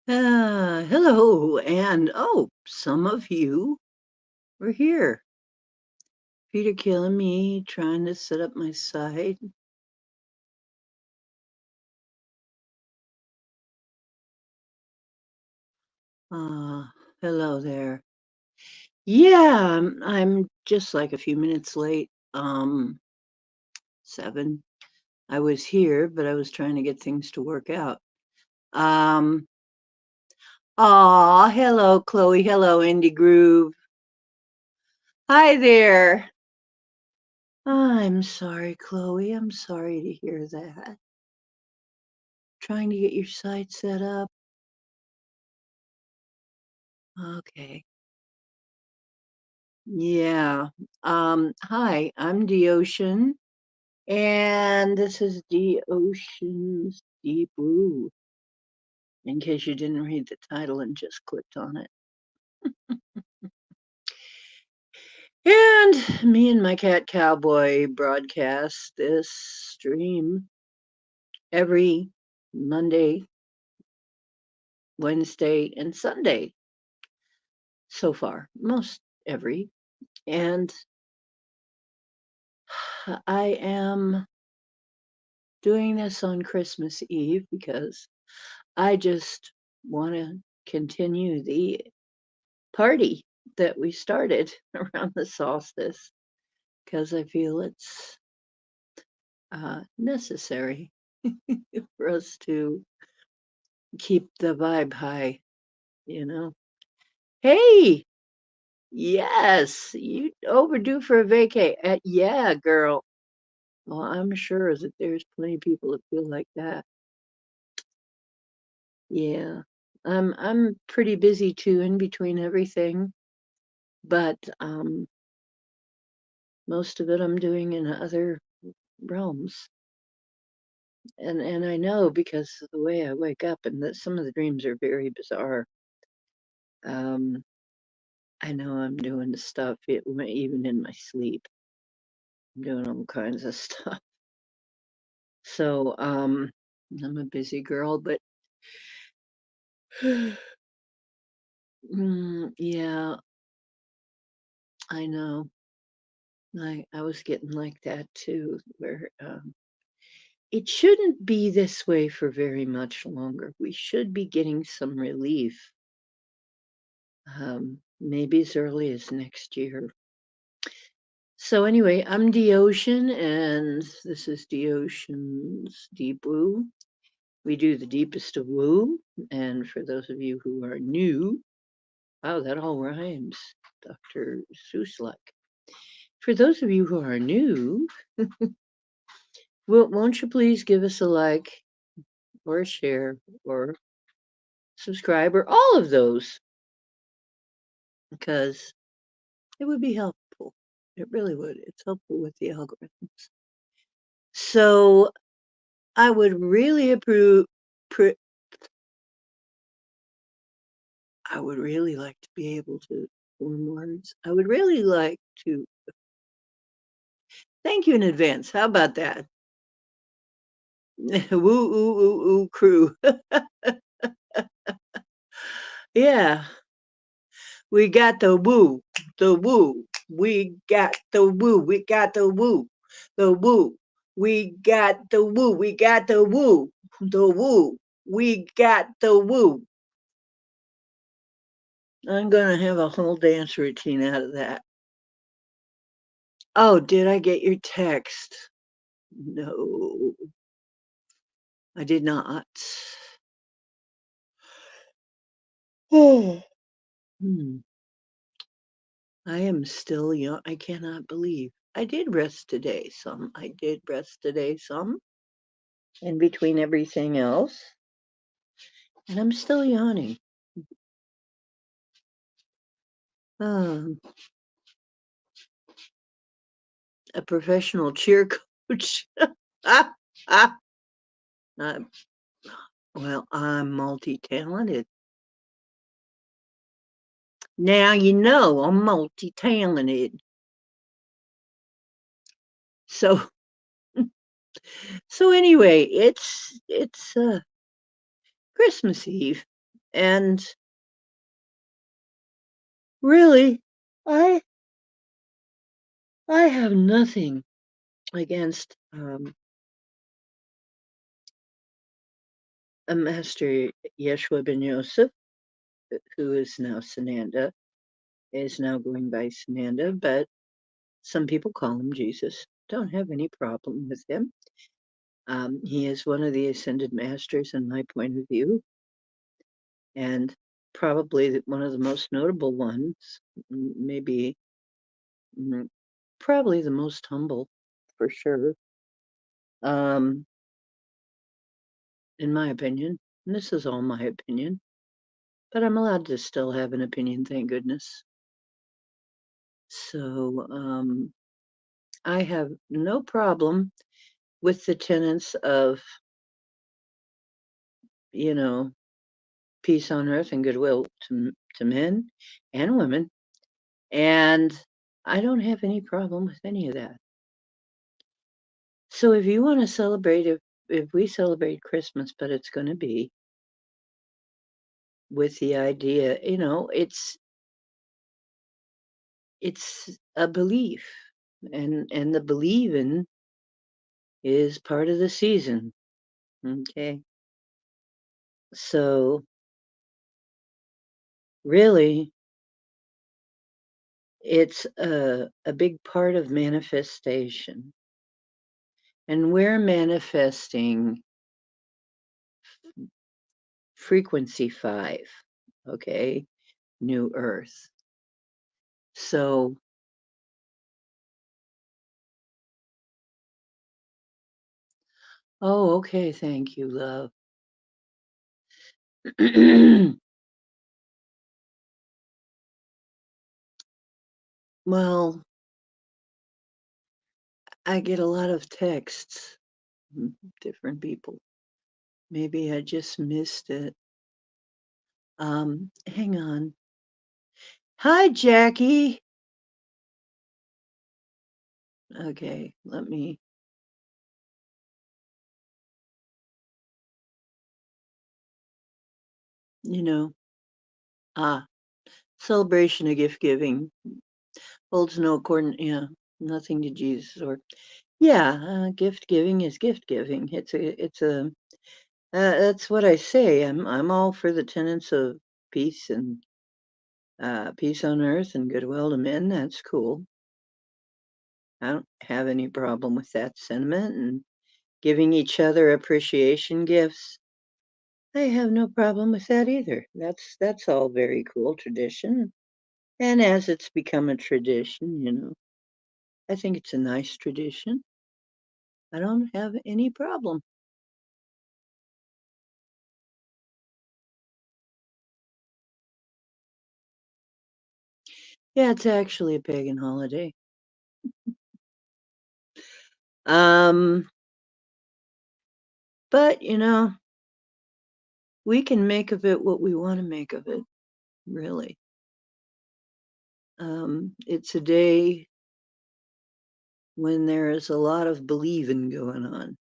Hello, and some of you were here. Peter killing me, trying to set up my site. Uh, Hello there. Yeah, I'm just like a few minutes late. 7. I was here, but I was trying to get things to work out. Um, Hello, Chloe. Hello, Indie Groove. Hi there. I'm sorry, Chloe. I'm sorry to hear that. Trying to get your site set up. Okay. Yeah. Hi, I'm Ocean, and this is Ocean's Deep Blue, in case you didn't read the title and just clicked on it. And me and my cat Cowboy broadcast this stream every Monday, Wednesday, and Sunday so far, most every. And I am doing this on Christmas Eve because I just want to continue the party that we started around the solstice because I feel it's necessary for us to keep the vibe high, you know. Hey, yes, you overdue for a vacay. Yeah, girl. Well, I'm sure that there's plenty of people that feel like that. Yeah. I'm pretty busy too in between everything, but most of it I'm doing in other realms. And I know because of the way I wake up and that some of the dreams are very bizarre. Um, I know I'm doing the stuff even in my sleep. I'm doing all kinds of stuff. So I'm a busy girl, but yeah, I know. I was getting like that too, where it shouldn't be this way for very much longer. We should be getting some relief, maybe as early as next year. So anyway, I'm Ocean, and this is Ocean's Deep Woo. We do the deepest of woo, and for those of you who are new, wow, that all rhymes, Dr. Seuss like. For those of you who are new, won't you please give us a like or a share or subscribe or all of those, because it would be helpful. It really would. It's helpful with the algorithms. So I would really approve. I would really like to be able to form words. I would really like to thank you in advance. How about that? Woo ooh ooh ooh crew. Yeah, we got the woo, the woo. We got the woo. We got the woo, the woo. We got the woo. We got the woo, the woo. We got the woo. I'm gonna have a whole dance routine out of that. Oh, did I get your text? No, I did not. Oh, hmm. I am still young. I cannot believe I did rest today. I did rest today. Some in between everything else, and I'm still yawning. Um, a professional cheer coach. ah, ah, uh, well, I'm multi-talented. Now you know I'm multi-talented. So so anyway, it's Christmas Eve, And really, I I have nothing against a master Yeshua ben Yosef, who is now Sananda, is now going by Sananda, but some people call him Jesus. Don't have any problem with him. He is one of the ascended masters in my point of view, and probably one of the most notable ones, maybe probably the most humble for sure, um, in my opinion. And this is all my opinion, but I'm allowed to still have an opinion, thank goodness. So I have no problem with the tenets of, you know, peace on earth and goodwill to men and women. And I don't have any problem with any of that. So if you want to celebrate, if we celebrate Christmas, but it's going to be with the idea, it's a belief, and the believin is part of the season. Okay. So really, it's a big part of manifestation. And we're manifesting frequency 5, okay? New Earth. So, oh, okay, thank you, love. Well, I get a lot of texts from different people. Maybe I just missed it. Hang on. Hi, Jackie. Okay, let me, you know, ah, celebration of gift giving holds no accordant, yeah, nothing to Jesus or, yeah, gift giving is gift giving. That's what I say. I'm all for the tenets of peace and peace on earth and goodwill to men. That's cool. I don't have any problem with that sentiment and giving each other appreciation gifts. I have no problem with that either. That's all very cool tradition. And as it's become a tradition, I think it's a nice tradition. I don't have any problem. Yeah, it's actually a pagan holiday. Um, but we can make of it what we want to make of it, really. It's a day when there is a lot of believing going on,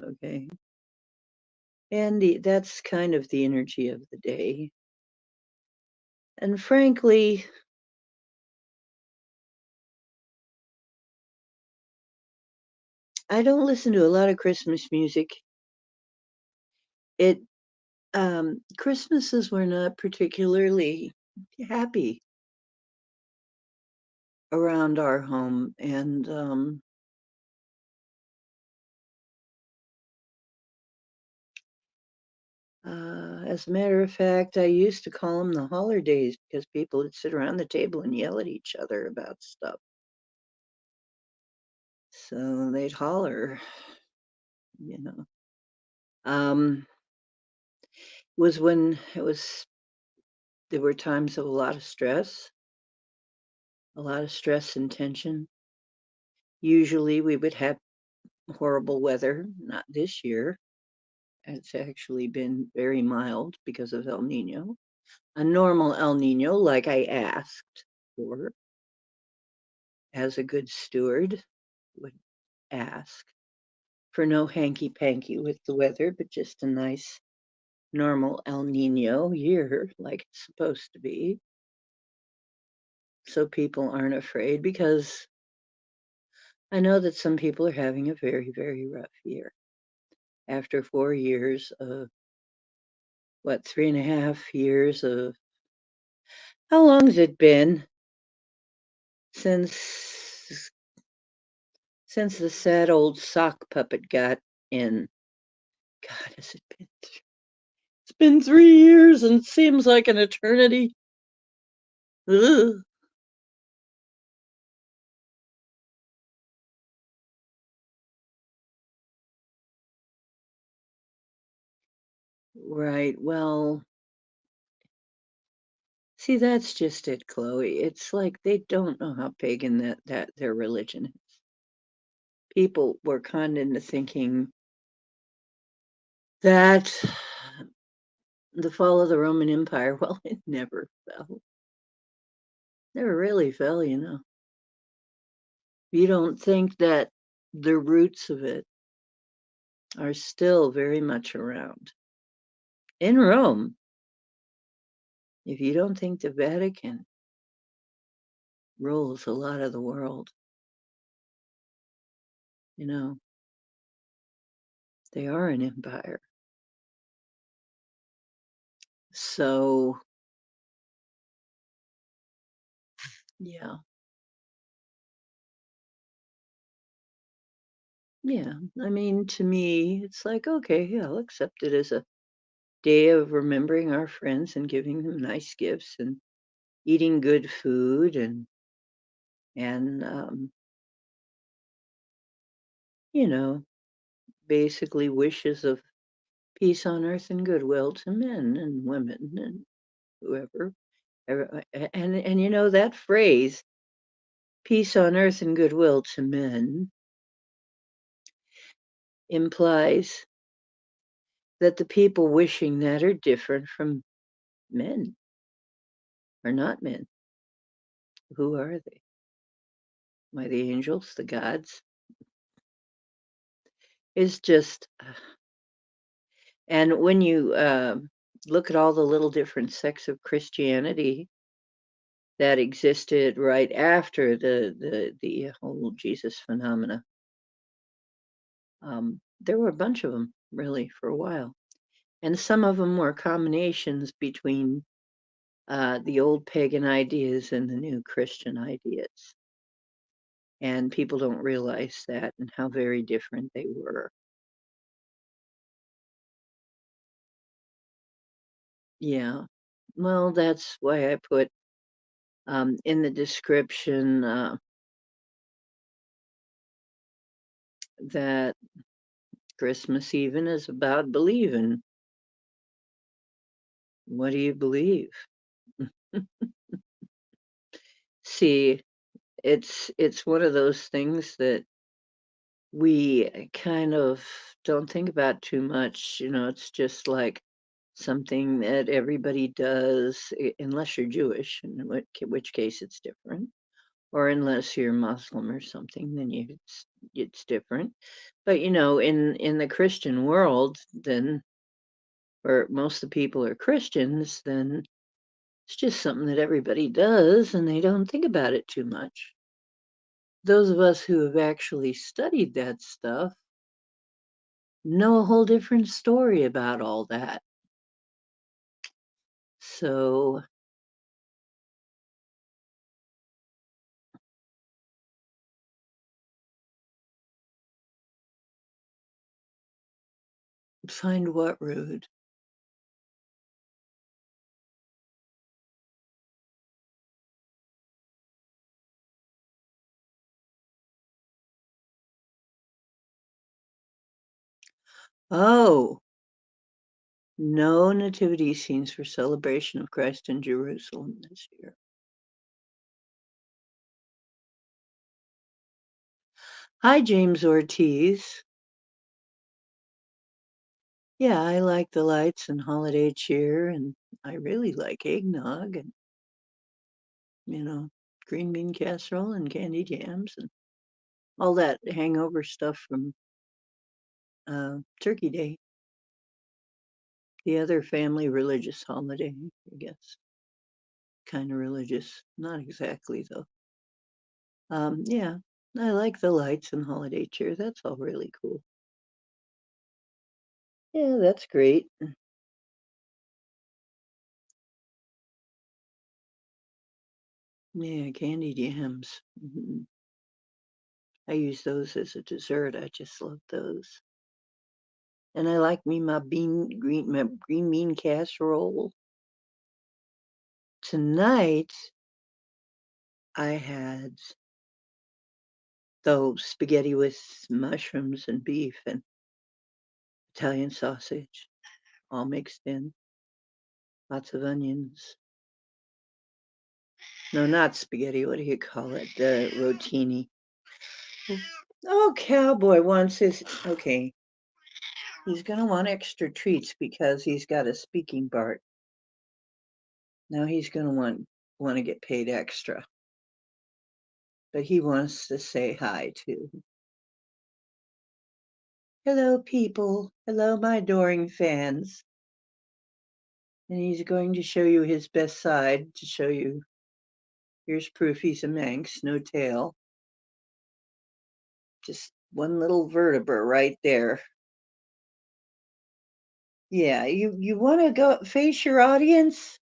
okay? And that's kind of the energy of the day. And frankly, I don't listen to a lot of Christmas music. It Christmases were not particularly happy around our home, and as a matter of fact, I used to call them the holler days because people would sit around the table and yell at each other about stuff. So they'd holler, you know. Um, was when there were times of a lot of stress and tension. Usually we would have horrible weather, not this year. It's actually been very mild because of El Nino. A normal El Nino, like I asked for, as a good steward would ask for no hanky panky with the weather, but just a nice normal El Nino year like it's supposed to be. So people aren't afraid because I know that some people are having a very, very rough year. After 4 years of, what, 3.5 years of, how long has it been since since the sad old sock puppet got in? God, has it been? It's been 3 years and it seems like an eternity. Ugh. Right. Well, see, that's just it, Chloe. It's like they don't know how pagan that their religion is. People were conned into thinking that the fall of the Roman Empire, well, it never fell. Never really fell, you know. You don't think that the roots of it are still very much around. In Rome, if you don't think the Vatican rules a lot of the world, you know, they are an empire. So, yeah, yeah. I mean, to me, it's like, okay, yeah, I'll accept it as a day of remembering our friends and giving them nice gifts and eating good food and you know, basically wishes of peace on earth and goodwill to men and women and whoever. And you know that phrase, peace on earth and goodwill to men, implies that the people wishing that are different from men or not men. Who are they? Why, the angels, the gods? Is just, and when you look at all the little different sects of Christianity that existed right after the whole Jesus phenomena, there were a bunch of them really for a while, and some of them were combinations between the old pagan ideas and the new Christian ideas, and people don't realize that and how very different they were. Yeah, well, that's why I put in the description that Christmas even is about believing. What do you believe? See, it's one of those things that we kind of don't think about too much. You know, it's just like something that everybody does, unless you're Jewish, in which case it's different, or unless you're Muslim or something, then it's different. But you know, in the Christian world, then where most of the people are Christians, then it's just something that everybody does, and they don't think about it too much. Those of us who have actually studied that stuff know a whole different story about all that. So find what rude? Oh, no nativity scenes for celebration of Christ in Jerusalem this year. Hi, James Ortiz. Yeah, I like the lights and holiday cheer, and I really like eggnog and, you know, green bean casserole and candied yams and all that hangover stuff from Turkey Day. The other family religious holiday, I guess. Kind of religious. Not exactly, though. Yeah, I like the lights and holiday cheer. That's all really cool. Yeah, that's great. Yeah, candied yams. I use those as a dessert. I just love those. And I like me my green bean casserole. Tonight I had those spaghetti with mushrooms and beef and Italian sausage all mixed in. Lots of onions. No, not spaghetti. What do you call it? The rotini. Oh, cowboy wants his. Okay, he's gonna want extra treats because he's got a speaking part. Now he's gonna want to get paid extra, but he wants to say hi too. Hello, people. Hello, my adoring fans. And he's going to show you his best side to show you. Here's proof he's a Manx, no tail. Just one little vertebra right there. Yeah, you want to go face your audience?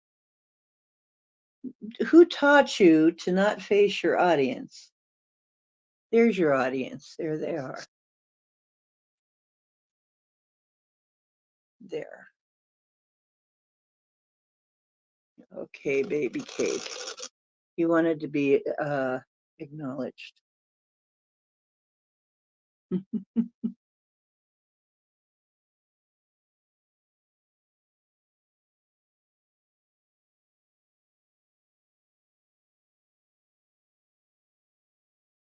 Who taught you to not face your audience? There's your audience. There they are. There. Okay, baby cake. You wanted to be acknowledged.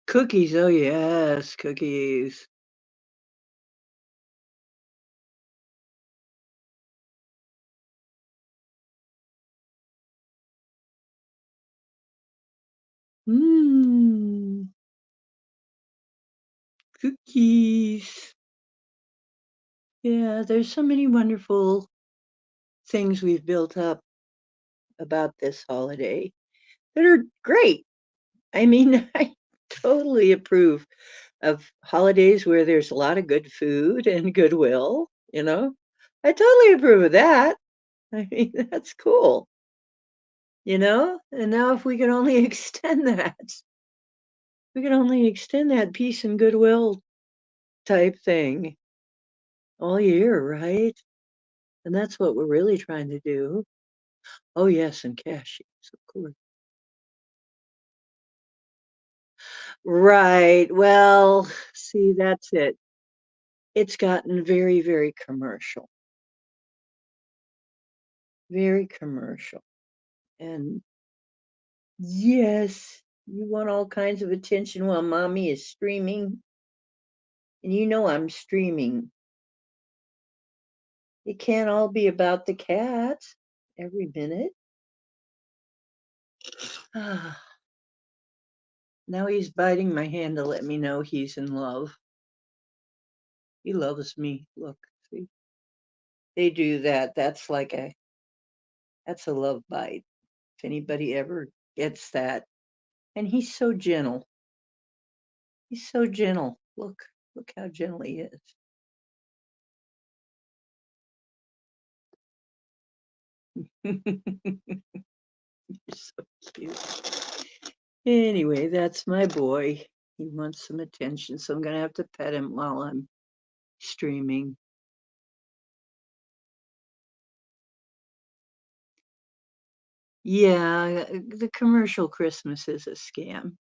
Cookies. Oh, yes, cookies. Mmm, cookies. Yeah, there's so many wonderful things we've built up about this holiday that are great. I mean, I totally approve of holidays where there's a lot of good food and goodwill, you know? I totally approve of that. I mean, that's cool, you know? And now if we could only extend that, we could only extend that peace and goodwill type thing all year, right? And that's what we're really trying to do. Oh, yes, and cashews, of course. Right. Well, see, that's it. It's gotten very, very commercial, very commercial. And yes, you want all kinds of attention while mommy is streaming. And you know I'm streaming. It can't all be about the cat every minute. Ah, now he's biting my hand to let me know he's in love. He loves me. Look, see, they do that. That's a love bite. If anybody ever gets that. And he's so gentle. He's so gentle. Look how gentle he is. You're so cute. Anyway, that's my boy. He wants some attention, so I'm gonna have to pet him while I'm streaming. Yeah, the commercial Christmas is a scam.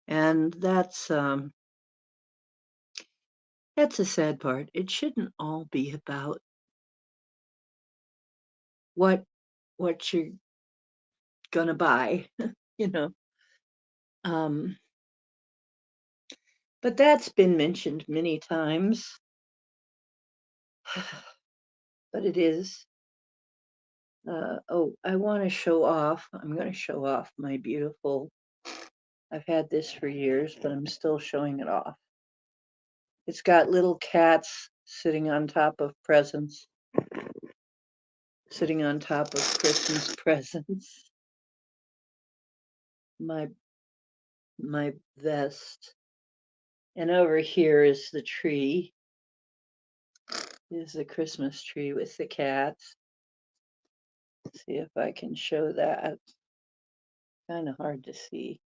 And that's a sad part. It shouldn't all be about what what you're gonna buy, you know. Um, but that's been mentioned many times. But it is. Oh, I want to show off. I'm going to show off my beautiful. I've had this for years, but I'm still showing it off. It's got little cats sitting on top of presents. sitting on top of Christmas presents. My my vest. And over here is the tree. Is the Christmas tree with the cats. See if I can show that. Kind of hard to see.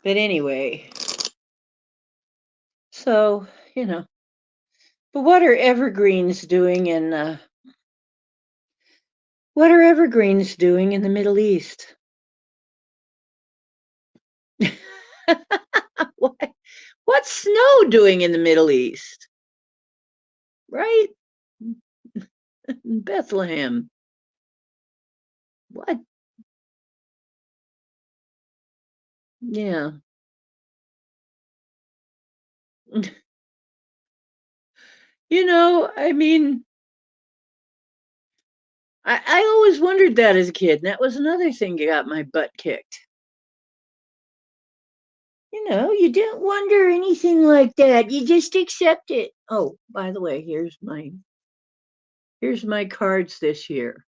But anyway, so, but what are evergreens doing what are evergreens doing in the Middle East? What, what's snow doing in the Middle East? Right? Bethlehem. What? Yeah. I mean, I always wondered that as a kid, and that was another thing that got my butt kicked. You didn't wonder anything like that. You just accept it. Oh, by the way, here's my cards this year.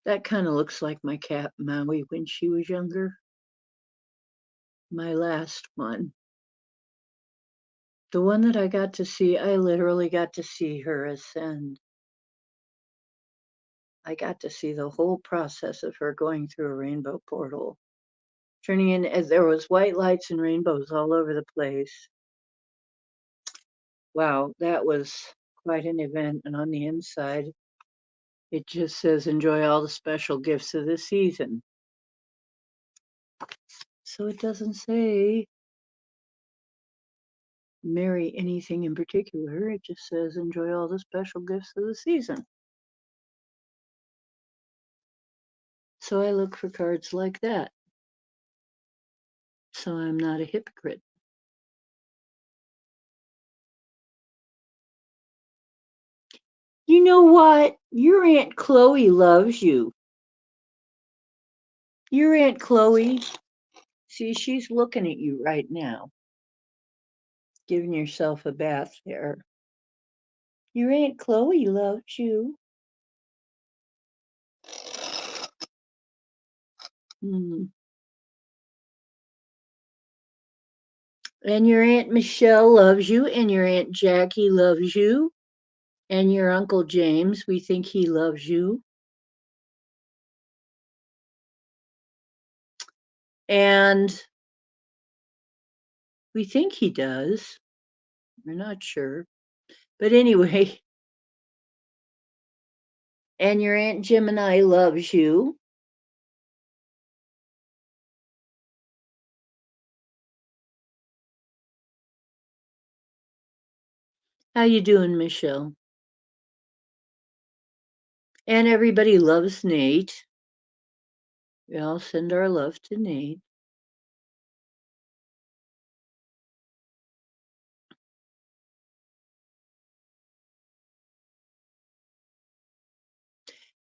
That kind of looks like my cat Maui when she was younger. My last one. The one that I got to see, I literally got to see her ascend. I got to see the whole process of her going through a rainbow portal. Turning in as there was white lights and rainbows all over the place. Wow, that was quite an event. And on the inside, it just says enjoy all the special gifts of the season. So it doesn't say marry anything in particular. It just says enjoy all the special gifts of the season. So I look for cards like that. So I'm not a hypocrite. You know what? Your Aunt Chloe loves you. Your Aunt Chloe, see, she's looking at you right now, giving yourself a bath there. Your Aunt Chloe loves you. Hmm. And your Aunt Michelle loves you, and your Aunt Jackie loves you, and your Uncle James, we think he loves you. And we think he does. We're not sure. But anyway, and your Aunt Gemini loves you. How you doing, Michelle? And everybody loves Nate. We all send our love to Nate.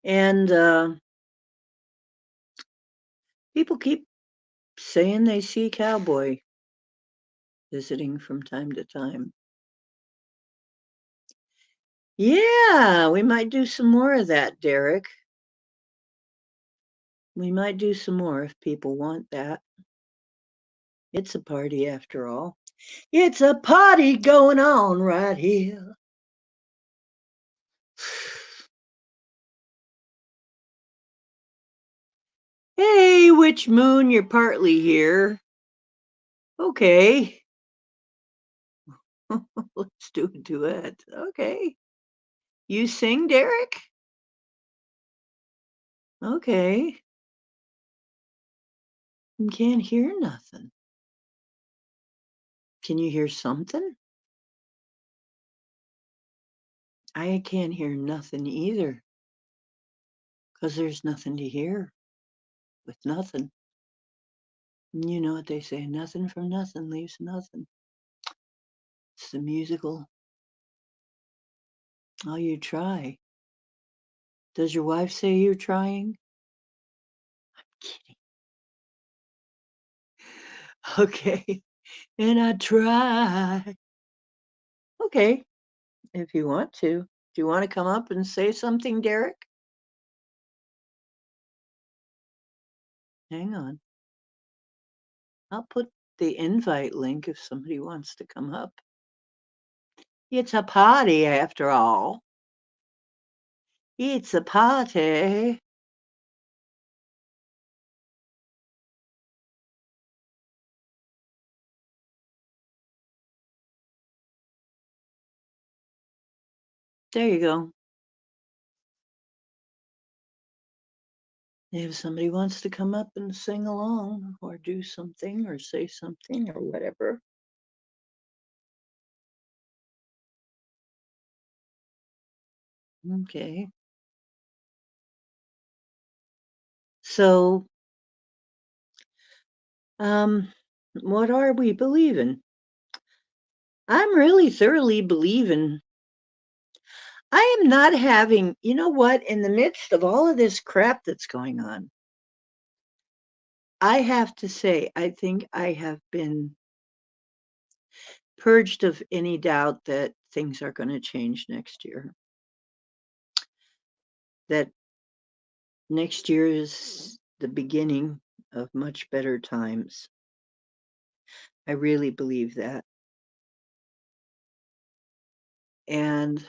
And people keep saying they see Cowboy visiting from time to time. Yeah, we might do some more of that, Derek. We might do some more if people want that. It's a party after all. It's a party going on right here. Hey, Witch Moon, you're partly here. Okay. Let's do a duet. Okay. You sing, Derek? Okay. You can't hear nothing. Can you hear something? I can't hear nothing either. Because there's nothing to hear with nothing. You know what they say, nothing from nothing leaves nothing. It's the musical. Oh, you try. Does your wife say you're trying? I'm kidding. Okay. And I try. Okay, if you want to. Do you wanna come up and say something, Derek? Hang on. I'll put the invite link if somebody wants to come up. It's a party after all. It's a party. There you go. If somebody wants to come up and sing along or do something or say something or whatever. Okay. So, um, what are we believing? I'm really thoroughly believing. I am not having, you know what, in the midst of all of this crap that's going on, I have to say, I think I have been purged of any doubt that things are going to change next year. That next year is the beginning of much better times. I really believe that. And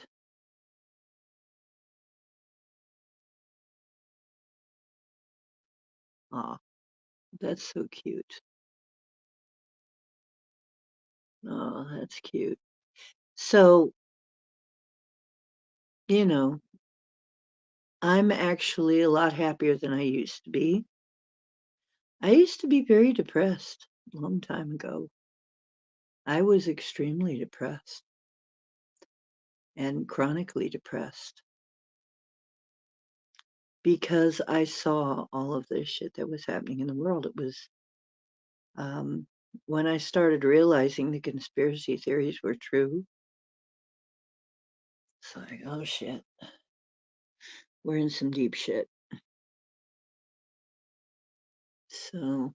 oh, that's so cute. Oh, that's cute. So, you know, I'm actually a lot happier than I used to be. I used to be very depressed a long time ago. I was extremely depressed and chronically depressed because I saw all of this shit that was happening in the world. It was um, when I started realizing the conspiracy theories were true. It's like, oh shit, we're in some deep shit. So,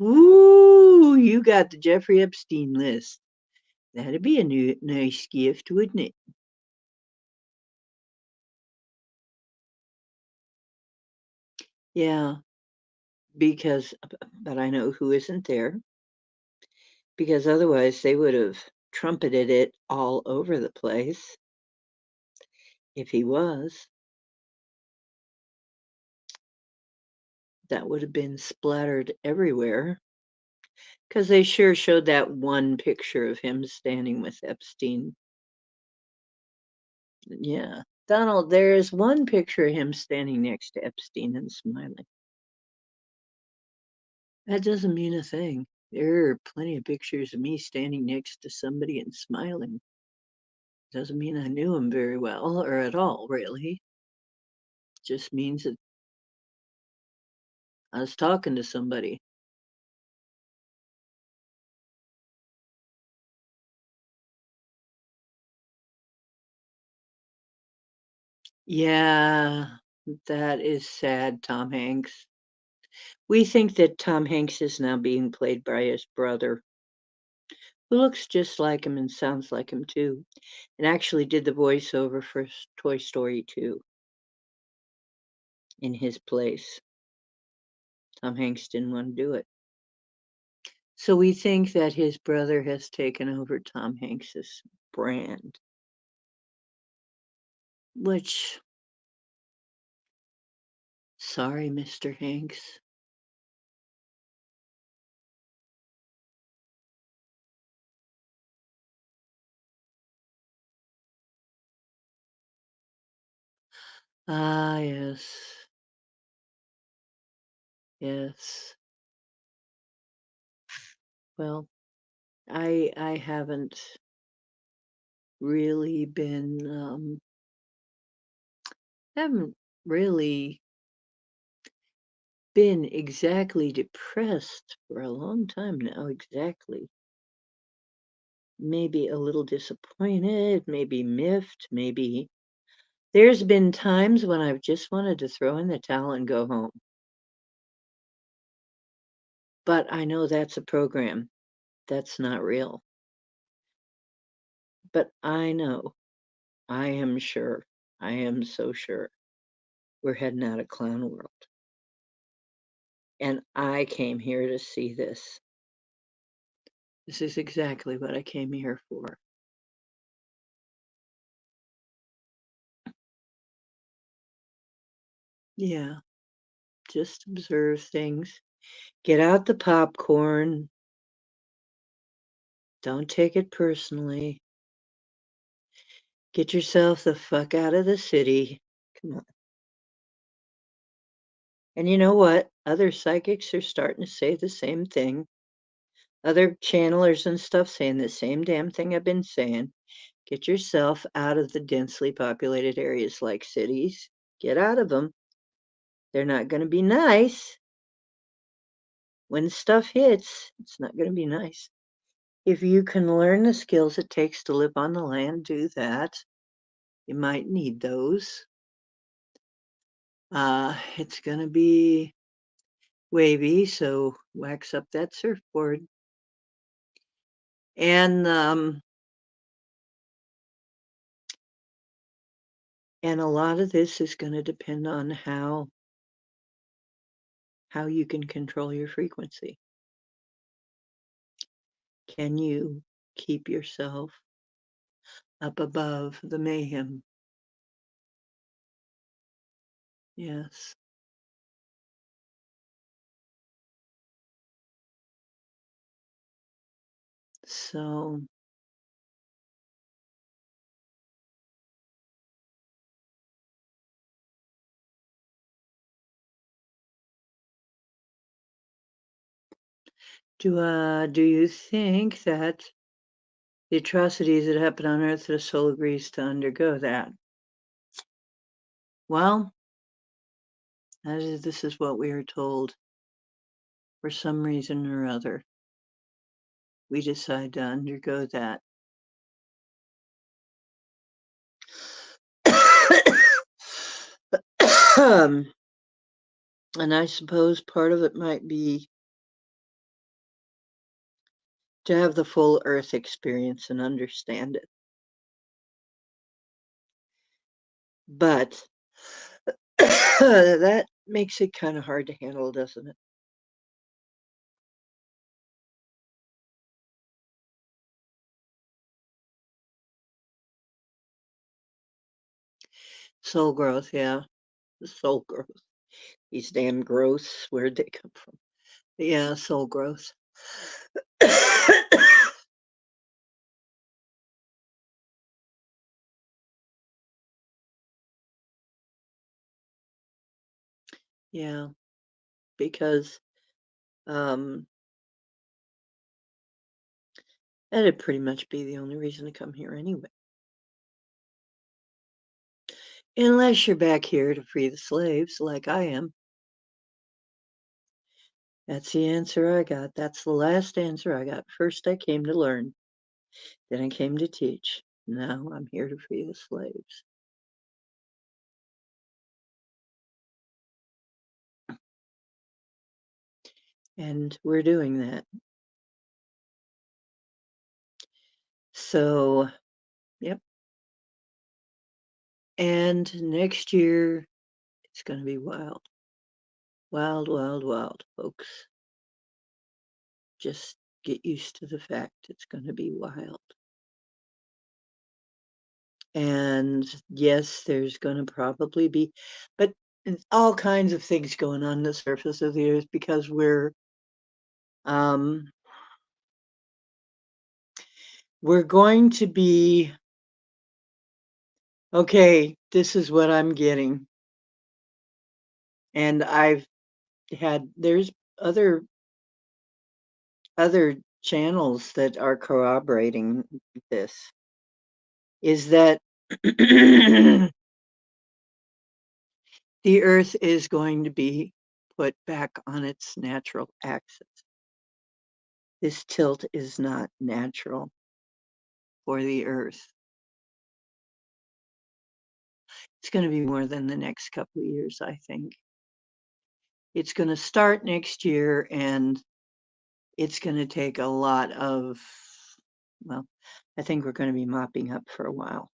ooh, you got the Jeffrey Epstein list. That'd be a nice gift, wouldn't it? Yeah, because, but I know who isn't there because otherwise they would have trumpeted it all over the place if he was. That would have been splattered everywhere because they sure showed that one picture of him standing with Epstein. Yeah. Donald, there is one picture of him standing next to Epstein and smiling. That doesn't mean a thing. There are plenty of pictures of me standing next to somebody and smiling. Doesn't mean I knew him very well or at all, really. Just means that I was talking to somebody. Yeah, that is sad, Tom Hanks. We think that Tom Hanks is now being played by his brother, who looks just like him and sounds like him too, and actually did the voiceover for Toy Story 2 in his place. Tom Hanks didn't want to do it. So we think that his brother has taken over Tom Hanks's brand, which, sorry, Mr. Hanks. Ah, yes. Yes. Well, I haven't really been haven't really been exactly depressed for a long time now, exactly. maybe a little disappointed, maybe miffed, maybe there's been times when I've just wanted to throw in the towel and go home. But I know that's a program. That's not real. But I know, I am sure, I am so sure we're heading out of clown world. And I came here to see this. This is exactly what I came here for. Yeah, just observe things. Get out the popcorn. Don't take it personally. Get yourself the fuck out of the city. Come on. And you know what? Other psychics are starting to say the same thing. Other channelers and stuff saying the same damn thing I've been saying. Get yourself out of the densely populated areas like cities. Get out of them. They're not going to be nice. When stuff hits, it's not going to be nice. If you can learn the skills it takes to live on the land, do that. You might need those. It's going to be wavy, so wax up that surfboard. And a lot of this is going to depend on how you can control your frequency. Can you keep yourself up above the mayhem? Yes. So do you think that the atrocities that happen on Earth, the soul agrees to undergo that? Well, this is what we are told. For some reason or other, we decide to undergo that. And I suppose part of it might be to have the full Earth experience and understand it. But that makes it kind of hard to handle, doesn't it? Soul growth, yeah. The soul growth. These damn growths, where'd they come from? Yeah, soul growth. Yeah, because um, that'd pretty much be the only reason to come here anyway. Unless you're back here to free the slaves, like I am. That's the answer I got. That's the last answer I got. First, I came to learn, then I came to teach. Now I'm here to free the slaves. And we're doing that. So, yep. And next year, it's going to be wild. Wild, wild, wild, folks. Just get used to the fact it's going to be wild. And yes, there's going to probably be, but all kinds of things going on the surface of the earth because um, we're going to be, okay, this is what I'm getting. And there's other channels that are corroborating this, is that the earth is going to be put back on its natural axis. This tilt is not natural. for the earth. It's going to be more than the next couple of years, I think. It's going to start next year, and it's going to take a lot of, well, I think we're going to be mopping up for a while.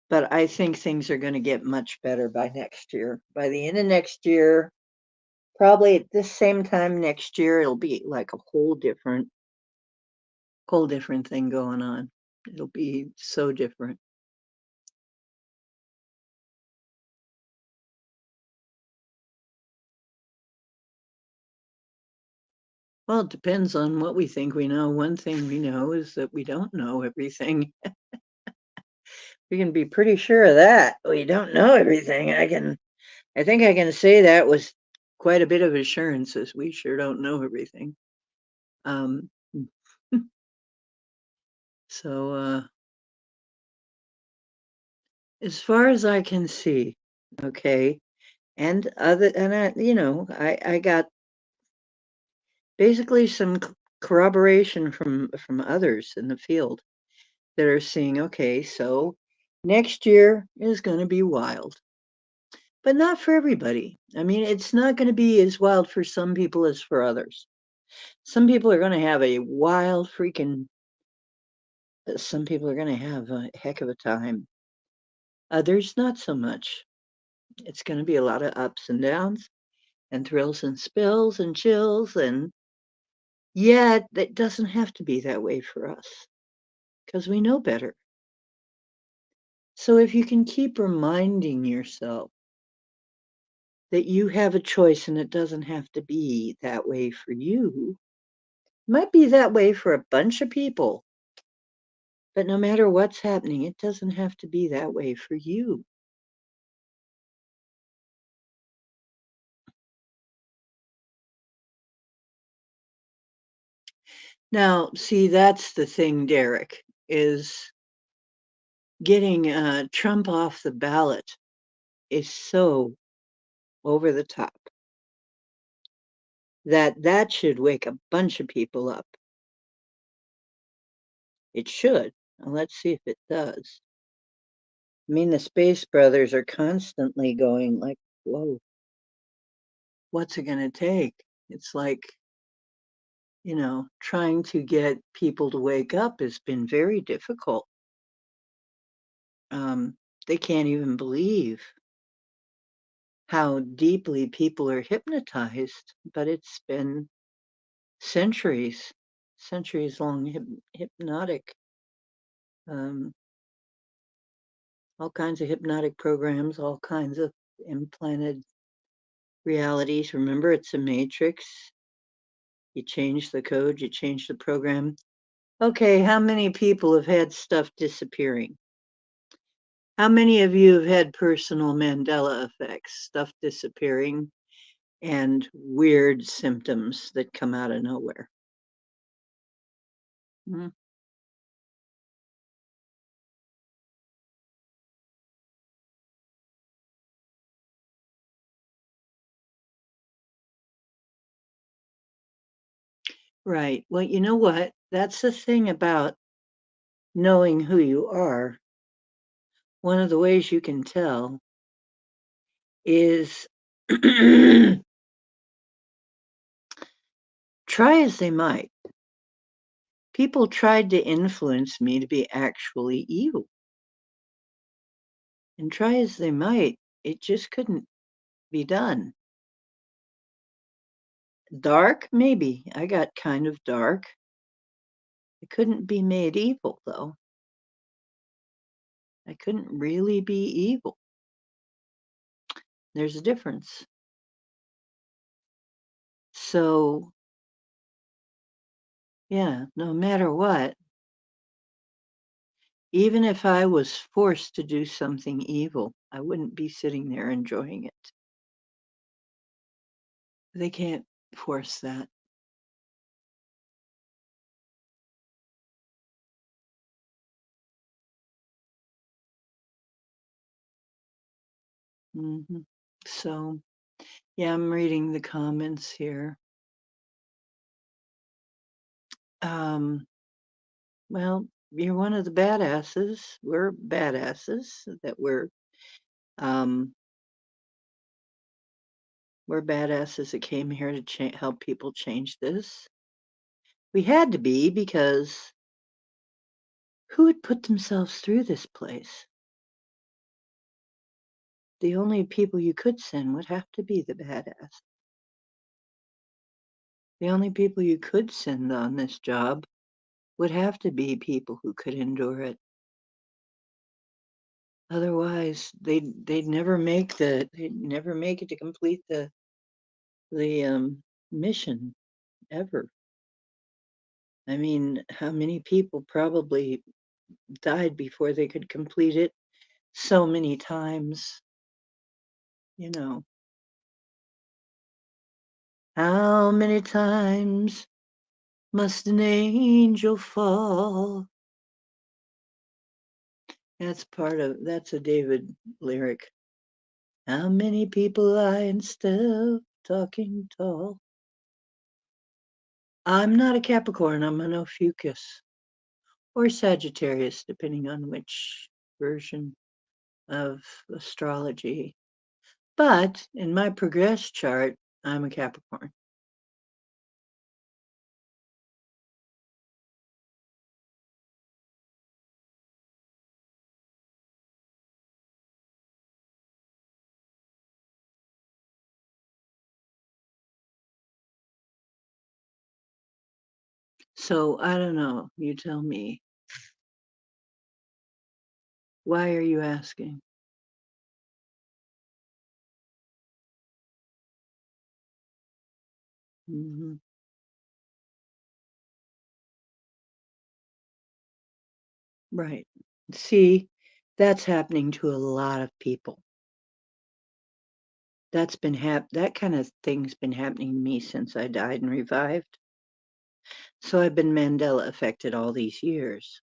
But I think things are going to get much better by next year. By the end of next year, probably at this same time next year, it'll be like a whole different thing going on. It'll be so different. Well, it depends on what we think we know. One thing we know is that we don't know everything. We can be pretty sure of that. We don't know everything. I think I can say that with quite a bit of assurance, as we sure don't know everything. Um, so as far as I can see, okay, and I got basically some corroboration from others in the field that are seeing, okay, so next year is going to be wild, but not for everybody. I mean, it's not going to be as wild for some people as for others. Some people are going to have a wild freaking, some people are going to have a heck of a time. Others, not so much. It's going to be a lot of ups and downs and thrills and spills and chills. And yet, that doesn't have to be that way for us because we know better. So if you can keep reminding yourself that you have a choice and it doesn't have to be that way for you, it might be that way for a bunch of people, but no matter what's happening, it doesn't have to be that way for you. Now, see, that's the thing, Derek, is getting Trump off the ballot is so over the top that should wake a bunch of people up. It should. Let's see if it does. I mean, the Space Brothers are constantly going like, whoa, what's it going to take? It's like, trying to get people to wake up has been very difficult. They can't even believe how deeply people are hypnotized, but it's been centuries, centuries long hypnotic, um, all kinds of hypnotic programs, all kinds of implanted realities. Remember, it's a matrix. You change the code, you change the program. Okay, how many people have had stuff disappearing? How many of you have had personal Mandela effects, stuff disappearing, and weird symptoms that come out of nowhere? Mm. Right. Well, you know what? That's the thing about knowing who you are. One of the ways you can tell is try as they might. People tried to influence me to be actually evil. And try as they might, it just couldn't be done. Dark? Maybe. I got kind of dark. I couldn't be made evil, though. I couldn't really be evil. There's a difference. So, yeah, no matter what, even if I was forced to do something evil, I wouldn't be sitting there enjoying it. They can't force that. Hmm. So, yeah, I'm reading the comments here. Um, Well, you're one of the badasses. We're badasses that um, we're badasses that came here to help people change this. We had to be because who would put themselves through this place? The only people you could send would have to be the badass. The only people you could send on this job would have to be people who could endure it. Otherwise, they'd never make it to complete the mission ever. I mean, how many people probably died before they could complete it? So many times, you know. How many times must an angel fall? That's a David lyric. How many people lie and still talking tall? I'm not a Capricorn, I'm an Ophiuchus or Sagittarius, depending on which version of astrology. But in my progress chart, I'm a Capricorn. So I don't know. You tell me. Why are you asking? Hmm. Right. See, that's happening to a lot of people. That kind of thing's been happening to me since I died and revived. So I've been Mandela affected all these years.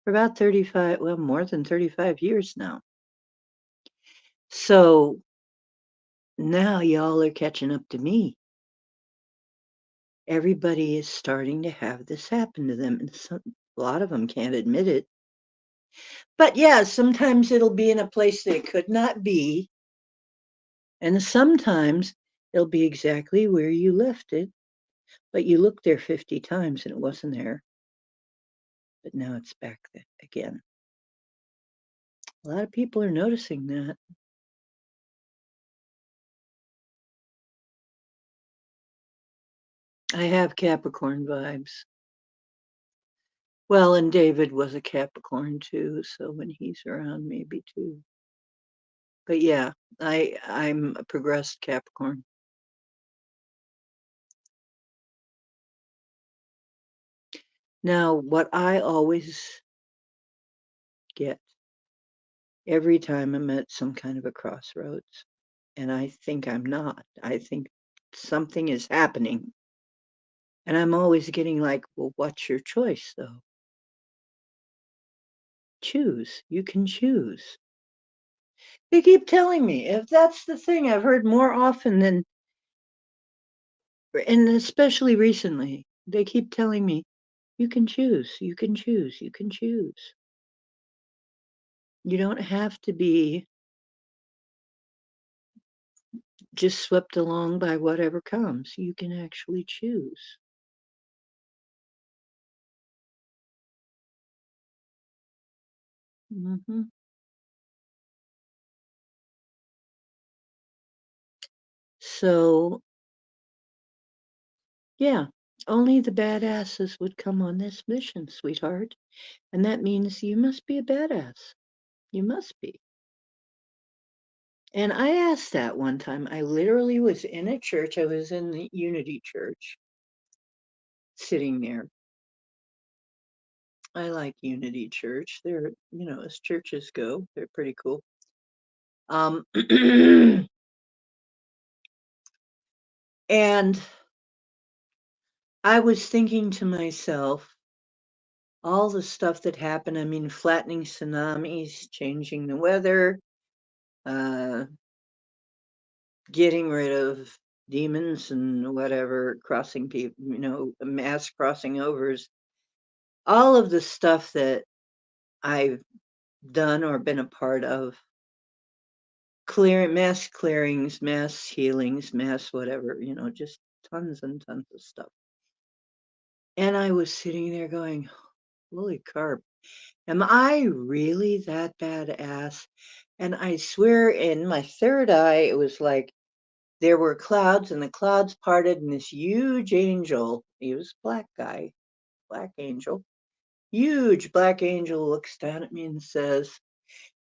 For about 35, well, more than 35 years now. So now y'all are catching up to me. Everybody is starting to have this happen to them, and a lot of them can't admit it. But yeah, sometimes it'll be in a place that it could not be, and sometimes it'll be exactly where you left it, but you looked there 50 times and it wasn't there, but now it's back there again. A lot of people are noticing that. I have Capricorn vibes. Well, and David was a Capricorn too, so when he's around, maybe too. But yeah, I'm a progressed Capricorn. Now, what I always get every time I'm at some kind of a crossroads, and I think I'm not, I think something is happening. And I'm always getting like, well, what's your choice though? Choose. You can choose. They keep telling me if that's the thing I've heard more often than, and especially recently, they keep telling me, you can choose, you can choose, you can choose. You don't have to be just swept along by whatever comes. You can actually choose. Hmm. So, yeah, only the badasses would come on this mission, sweetheart. And that means you must be a badass. You must be. And I asked that one time. I literally was in a church. I was in the Unity Church, sitting there. I like Unity Church. They're, as churches go, they're pretty cool. Um, and I was thinking to myself, all the stuff that happened. I mean, flattening tsunamis, changing the weather, uh, getting rid of demons and whatever, crossing people, mass crossing overs. all of the stuff that I've done or been a part of, mass clearings, mass healings, mass whatever, just tons and tons of stuff. And I was sitting there going, holy carp, am I really that badass? And I swear in my third eye, it was like there were clouds and the clouds parted and this huge angel, he was a black guy, black angel, huge black angel looks down at me and says,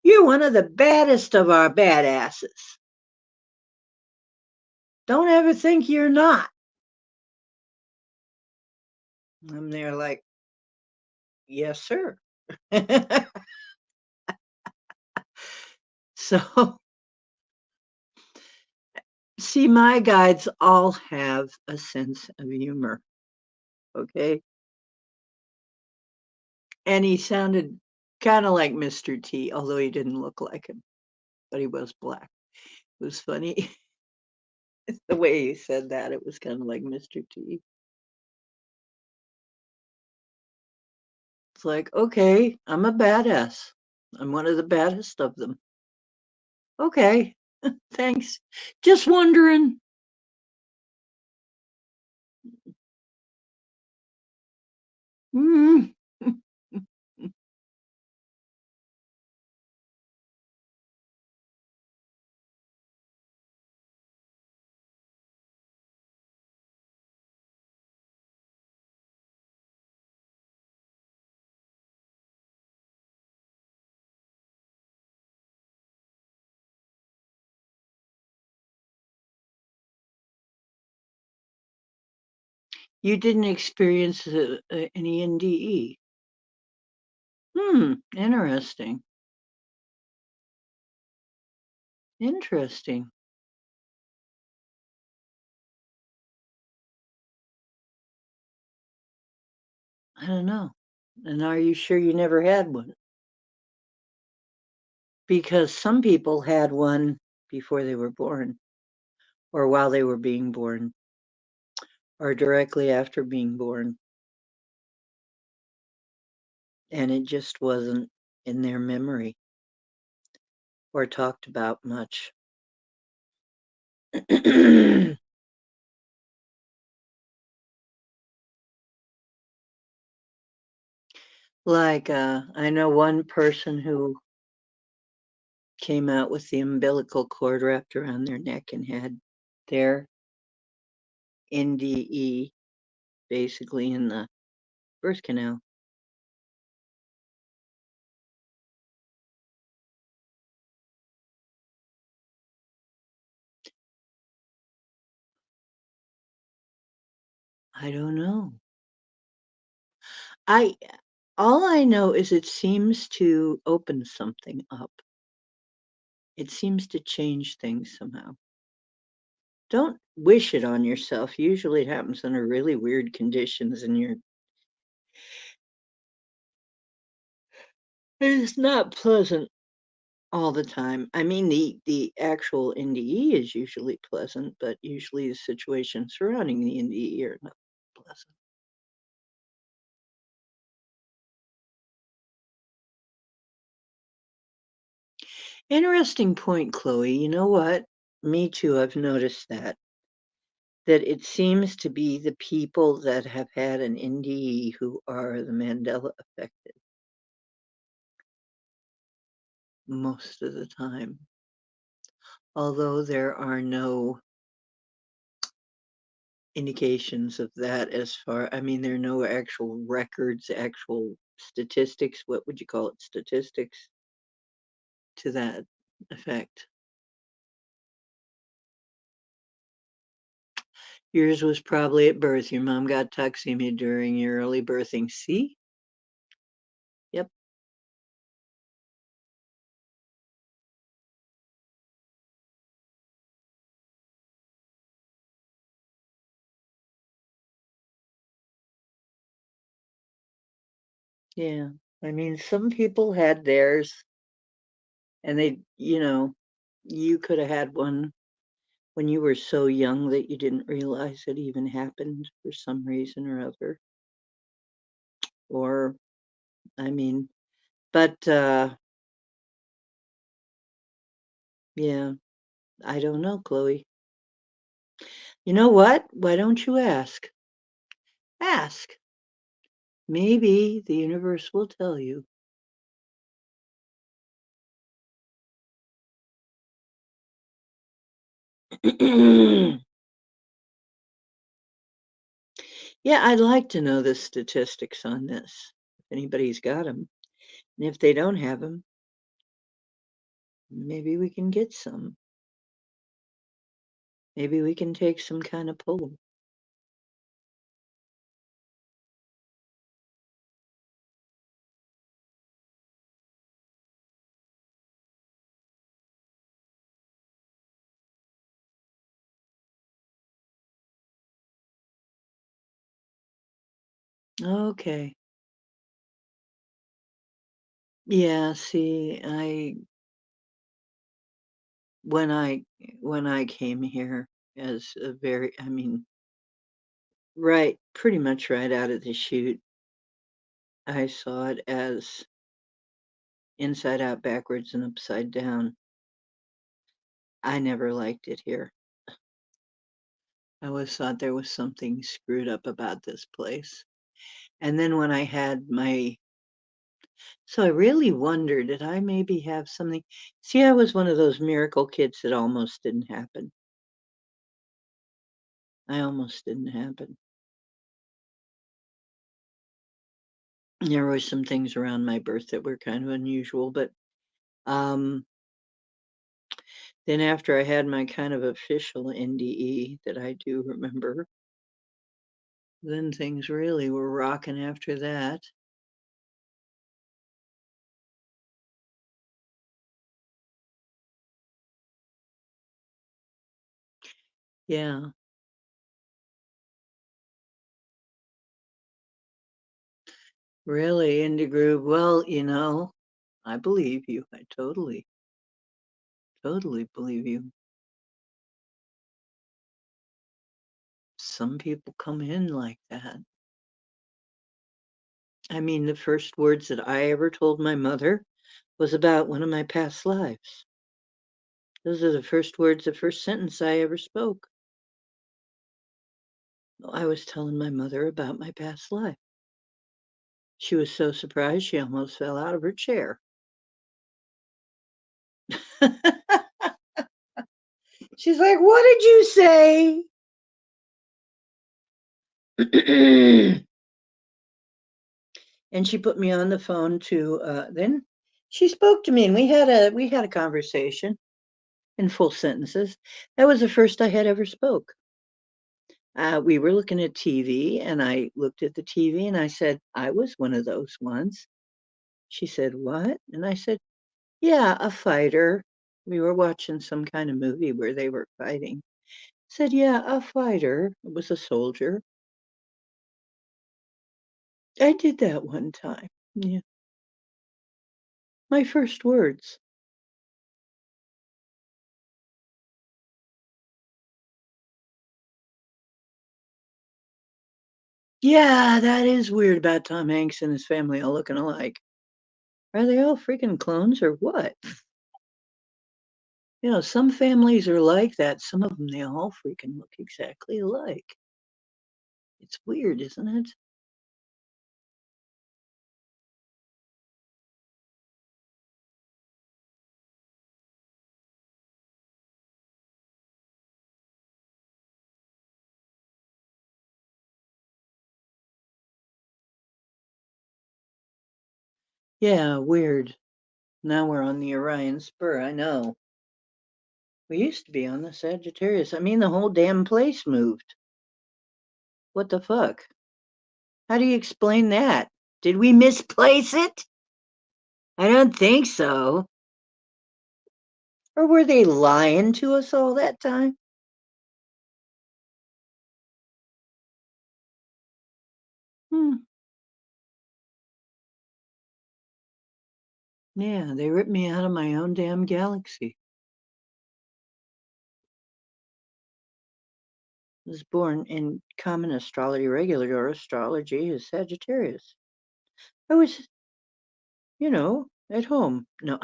"You're one of the baddest of our badasses. Don't ever think you're not." I'm there like, yes, sir. So, see, my guides all have a sense of humor. Okay. And he sounded kind of like Mr. T, although he didn't look like him, but he was black. It was funny the way he said that. It was kind of like Mr. T. It's like, okay, I'm a badass. I'm one of the baddest of them. Okay, thanks. Just wondering. Mm. You didn't experience any NDE. Interesting. Interesting. I don't know. And are you sure you never had one? Because some people had one before they were born, or while they were being born, or directly after being born, and it just wasn't in their memory or talked about much. Like, I know one person who came out with the umbilical cord wrapped around their neck and had their NDE basically in the birth canal. I don't know. I all I know is it seems to open something up. It seems to change things somehow. Don't wish it on yourself. Usually it happens under really weird conditions and it's not pleasant all the time. I mean, the actual NDE is usually pleasant, but usually the situation surrounding the NDE are not pleasant. Interesting point, Chloe. You know what? Me too. I've noticed that it seems to be the people that have had an NDE who are the Mandela affected most of the time. Although there are no indications of that I mean, there are no actual records, actual statistics, what would you call it, statistics to that effect. Yours was probably at birth. Your mom got toxemia during your early birthing. See? Yep. Yeah. I mean, some people had theirs and you could have had one when you were so young that you didn't realize it even happened for some reason or other. Or, I mean, but yeah, I don't know, Chloe. You know what? Why don't you ask? Ask. Maybe the universe will tell you. Yeah, I'd like to know the statistics on this, if anybody's got them. And if they don't have them, maybe we can get some. Maybe we can take some kind of poll. Okay. Yeah, see, when I when I came here as a very, I mean, right, pretty much right out of the chute, I saw it as inside out, backwards, and upside down. I never liked it here. I always thought there was something screwed up about this place. And then when I had my, so I really wondered, did I maybe have something? See, I was one of those miracle kids that almost didn't happen. I almost didn't happen. There were some things around my birth that were kind of unusual, but um, then after I had my kind of official NDE that I do remember, then things really were rocking after that. Yeah, really into groove. Well, I believe you. I totally, totally believe you. Some people come in like that. I mean, the first words that I ever told my mother was about one of my past lives. Those are the first words, the first sentence I ever spoke. I was telling my mother about my past life. She was so surprised she almost fell out of her chair. She's like, "What did you say?" And she put me on the phone to then she spoke to me and we had a conversation in full sentences. That was the first I had ever spoke. We were looking at TV and I looked at the TV and I said, I was one of those ones. She said, "What?" And I said, "Yeah, a fighter." We were watching some kind of movie where they were fighting. Said, "Yeah, a fighter." It was a soldier. I did that one time. Yeah. My first words. Yeah, that is weird about Tom Hanks and his family all looking alike. Are they all freaking clones or what? Some families are like that. Some of them, they all freaking look exactly alike. It's weird, isn't it? Yeah, weird. Now we're on the Orion Spur. I know. We used to be on the Sagittarius. I mean, the whole damn place moved. What the fuck? How do you explain that? Did we misplace it? I don't think so. Or were they lying to us all that time? Hmm. Yeah, they ripped me out of my own damn galaxy. I was born in common astrology, regular astrology is Sagittarius. I was, at home. No,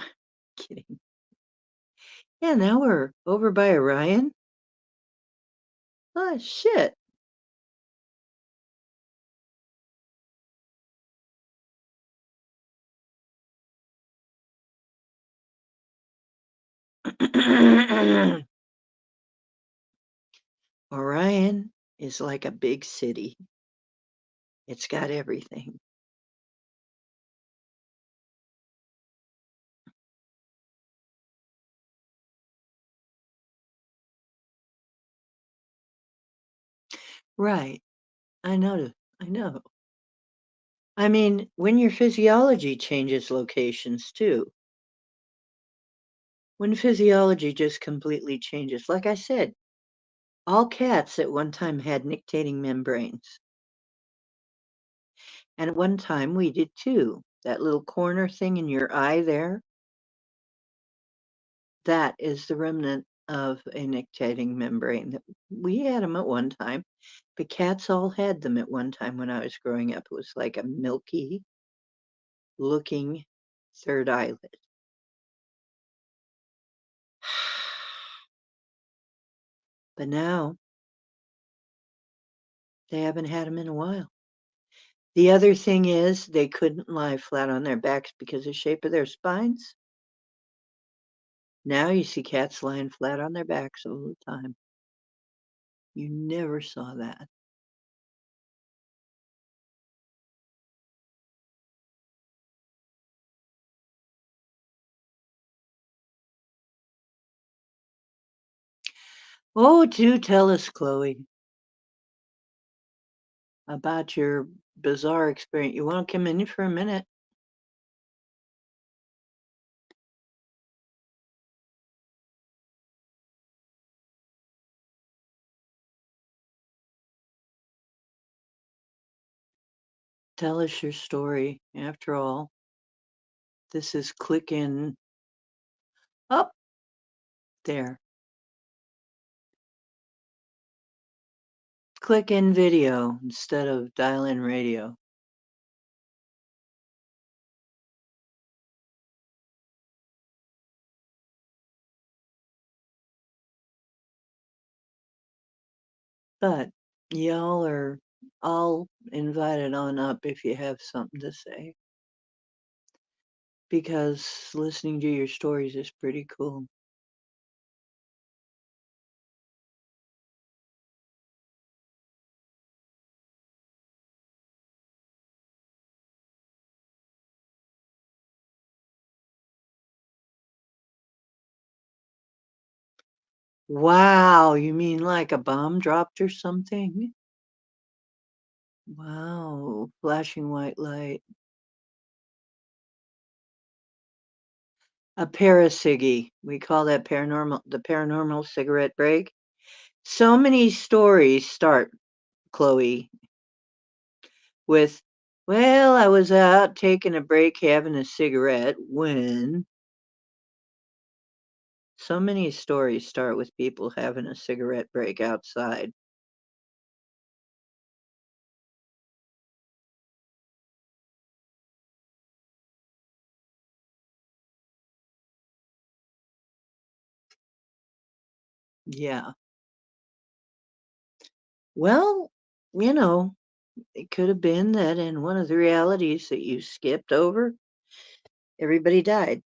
kidding. Yeah, now we're over by Orion. Oh, shit. Orion is like a big city. It's got everything. Right. I know. I know. I mean, when your physiology changes locations too, when physiology just completely changes, like I said, all cats at one time had nictating membranes. And at one time we did too. That little corner thing in your eye there, that is the remnant of a nictating membrane. We had them at one time, but cats all had them at one time when I was growing up. It was like a milky looking third eyelid. But now they haven't had them in a while. The other thing is they couldn't lie flat on their backs because of the shape of their spines. Now you see cats lying flat on their backs all the time. You never saw that. Oh, do tell us, Chloe, about your bizarre experience. You want to come in for a minute? Tell us your story. After all, this is click in up there. Click in video instead of dial in radio. But y'all are all invited on up if you have something to say, because listening to your stories is pretty cool. Wow, you mean like a bomb dropped or something? Wow, flashing white light. A paraciggy. We call that the paranormal cigarette break. So many stories start, Chloe, with, well, I was out taking a break having a cigarette when. So many stories start with people having a cigarette break outside. Yeah. Well, you know, it could have been that in one of the realities that you skipped over, everybody died,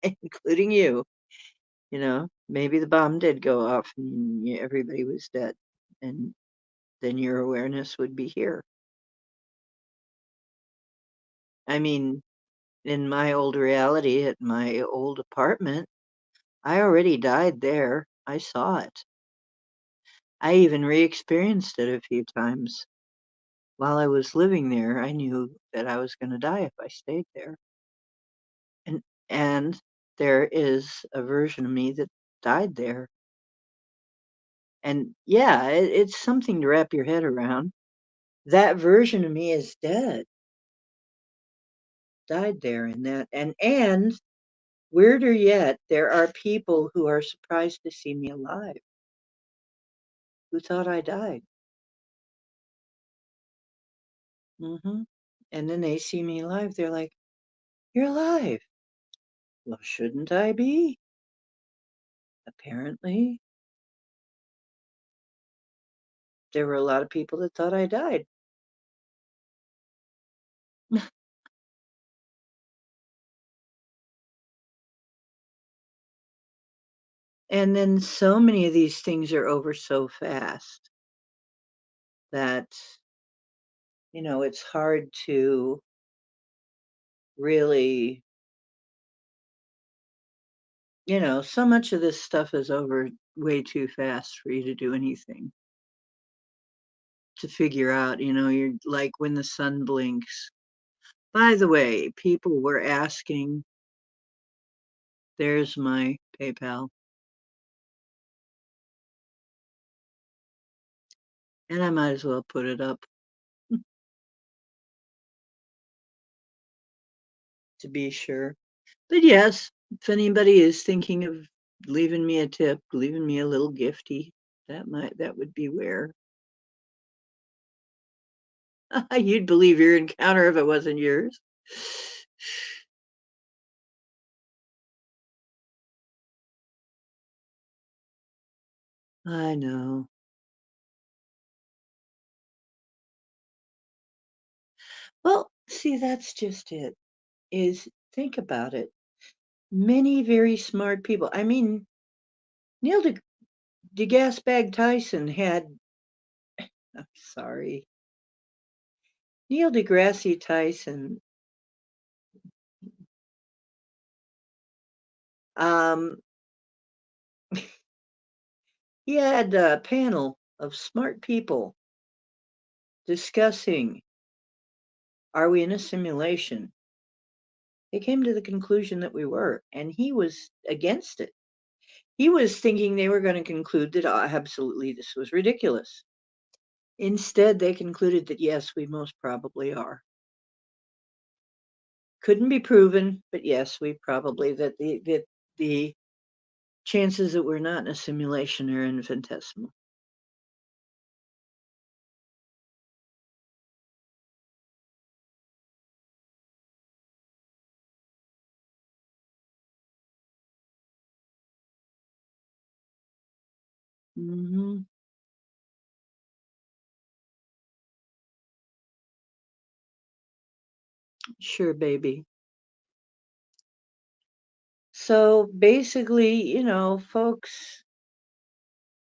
including you. Maybe the bomb did go off and everybody was dead, and then your awareness would be here. I mean, in my old reality at my old apartment, I already died there. I saw it. I even re-experienced it a few times. While I was living there, I knew that I was going to die if I stayed there. And there is a version of me that died there. And yeah, it's something to wrap your head around. That version of me is dead, died there in that. And weirder yet, there are people who are surprised to see me alive, who thought I died. Hmm. And then they see me live. They're like, "You're alive." Well, shouldn't I be? Apparently, there were a lot of people that thought I died. And then so many of these things are over so fast that, it's hard to really, so much of this stuff is over way too fast for you to do anything, to figure out, you're like when the sun blinks. By the way, people were asking, there's my PayPal, and I might as well put it up to be sure. But yes, if anybody is thinking of leaving me a tip, leaving me a little gifty, that would be where. You'd believe your encounter if it wasn't yours. I know. Well, see, that's just it. Is think about it. Many very smart people. I mean, Neil deGrasse Bag Tyson had. I'm sorry, Neil deGrasse Tyson. Um, he had a panel of smart people discussing, are we in a simulation? They came to the conclusion that we were, and he was against it. He was thinking they were going to conclude that absolutely this was ridiculous. Instead, they concluded that yes, we most probably are. Couldn't be proven, but yes, we probably the chances that we're not in a simulation are infinitesimal. Hmm. Sure, baby. So basically, folks,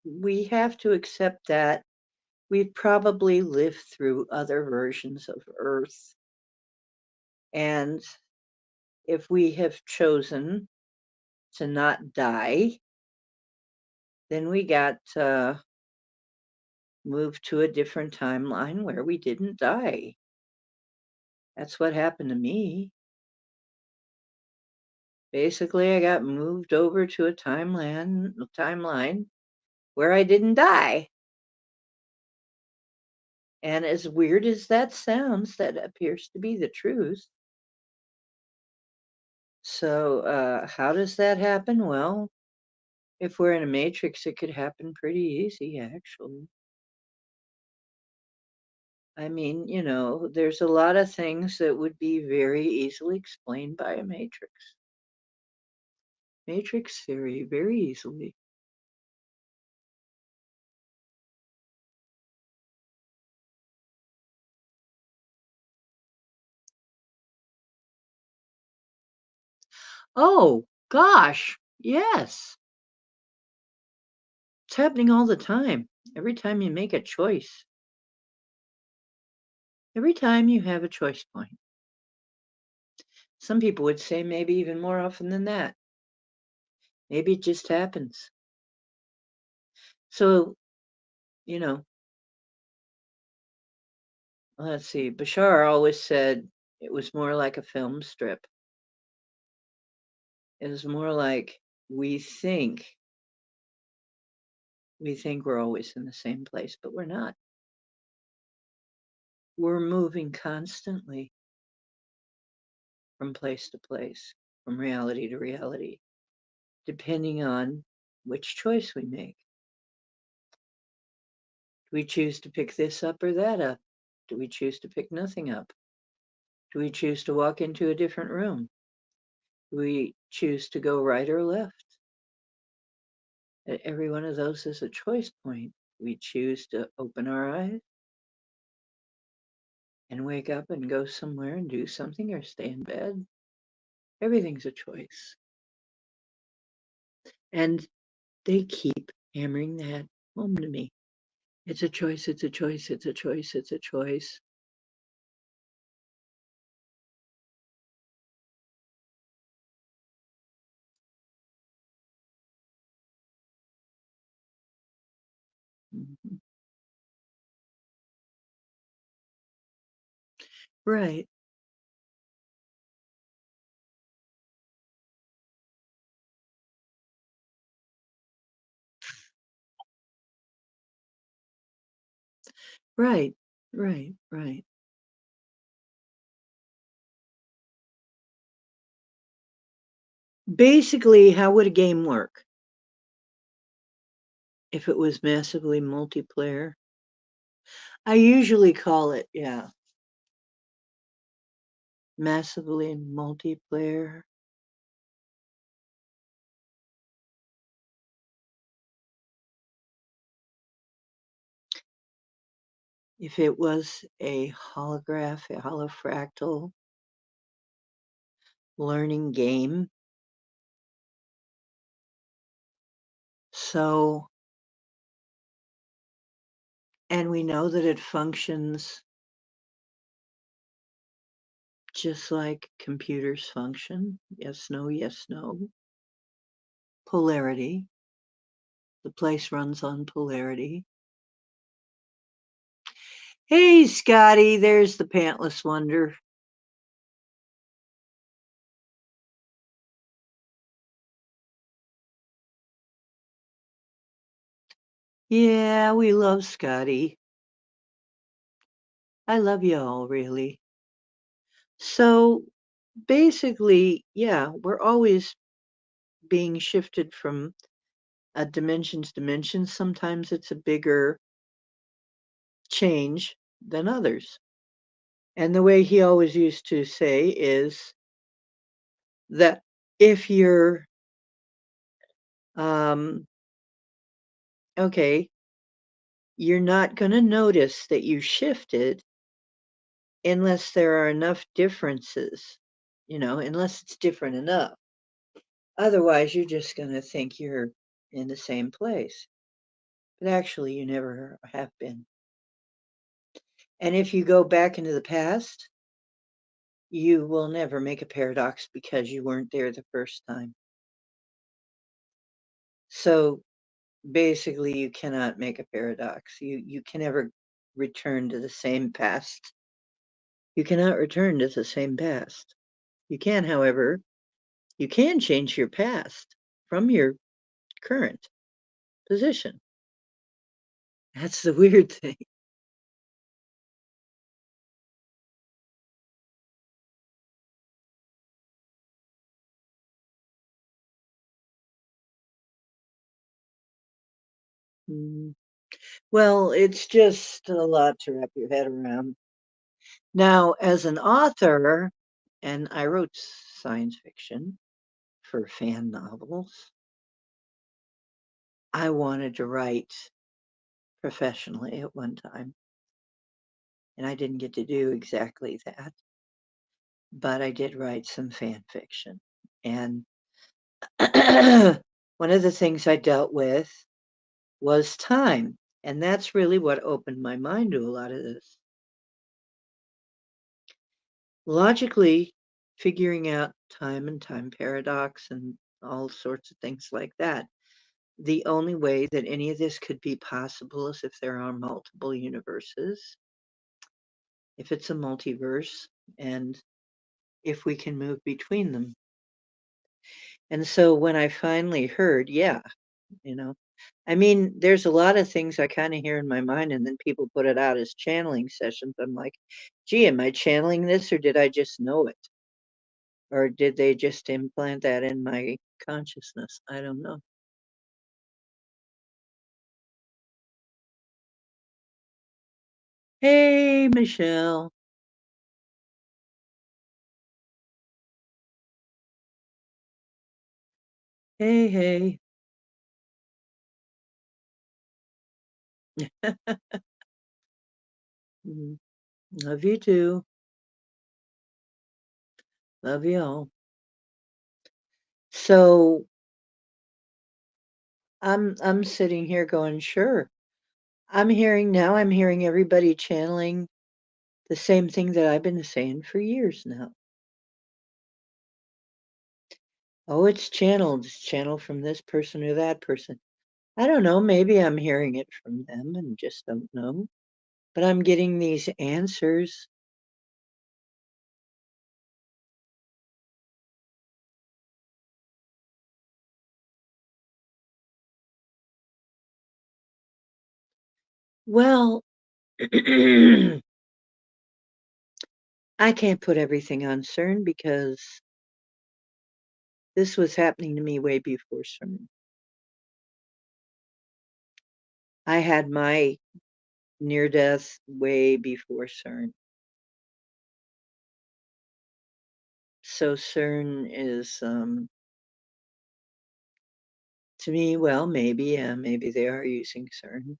we have to accept that we've probably lived through other versions of Earth. And if we have chosen to not die, then we got moved to a different timeline where we didn't die. That's what happened to me. Basically, I got moved over to a timeline where I didn't die. And as weird as that sounds, that appears to be the truth. So, how does that happen? Well, if we're in a matrix, it could happen pretty easy, actually. I mean, there's a lot of things that would be very easily explained by a matrix. Matrix theory, very easily. Oh, gosh, yes. It's happening all the time. Every time you make a choice, every time you have a choice point. Some people would say maybe even more often than that. Maybe it just happens. So, you know, let's see. Bashar always said it was more like a film strip. It was more like we think we're always in the same place, but we're not. We're moving constantly from place to place, from reality to reality, depending on which choice we make. Do we choose to pick this up or that up? Do we choose to pick nothing up? Do we choose to walk into a different room? Do we choose to go right or left? Every one of those is a choice point. We choose to open our eyes and wake up and go somewhere and do something or stay in bed. Everything's a choice. And they keep hammering that home to me. It's a choice, it's a choice, it's a choice, it's a choice. Mhm. Right, right, right, right. Basically, how would a game work if it was massively multiplayer? I usually call it, yeah, massively multiplayer. If it was a holograph, a holofractal learning game. So, and we know that it functions just like computers function. Yes, no, yes, no. Polarity. The place runs on polarity. Hey, Scotty, there's the pantless wonder. Yeah, we love Scotty. I love y'all, really. So basically, yeah, we're always being shifted from a dimension to dimension. Sometimes it's a bigger change than others. And the way he always used to say is that if you're, um, okay, you're not going to notice that you shifted unless there are enough differences, unless it's different enough. Otherwise, you're just going to think you're in the same place. But actually, you never have been. And if you go back into the past, you will never make a paradox because you weren't there the first time. So basically, you cannot make a paradox. You can never return to the same past. You cannot return to the same past. You can, however, you can change your past from your current position. That's the weird thing. Mm. Well, it's just a lot to wrap your head around. Now, as an author, and I wrote science fiction for fan novels, I wanted to write professionally at one time, and I didn't get to do exactly that, but I did write some fan fiction. And one of the things I dealt with was time. And that's really what opened my mind to a lot of this. Logically, figuring out time and time paradox and all sorts of things like that. The only way that any of this could be possible is if there are multiple universes, if it's a multiverse, and if we can move between them. And so when I finally heard, yeah, you know, I mean, there's a lot of things I kind of hear in my mind, and then people put it out as channeling sessions. I'm like, gee, am I channeling this, or did I just know it? Or did they just implant that in my consciousness? I don't know. Hey, Michelle. Hey, hey. Mhm. Love you too. Love you all. So I'm sitting here going, sure. I'm hearing everybody channeling the same thing that I've been saying for years now. Oh, it's channeled from this person or that person. I don't know, maybe I'm hearing it from them and just don't know. But I'm getting these answers. Well, I can't put everything on CERN because this was happening to me way before CERN. I had my near death way before CERN. So CERN is, to me, well, maybe, yeah, maybe they are using CERN.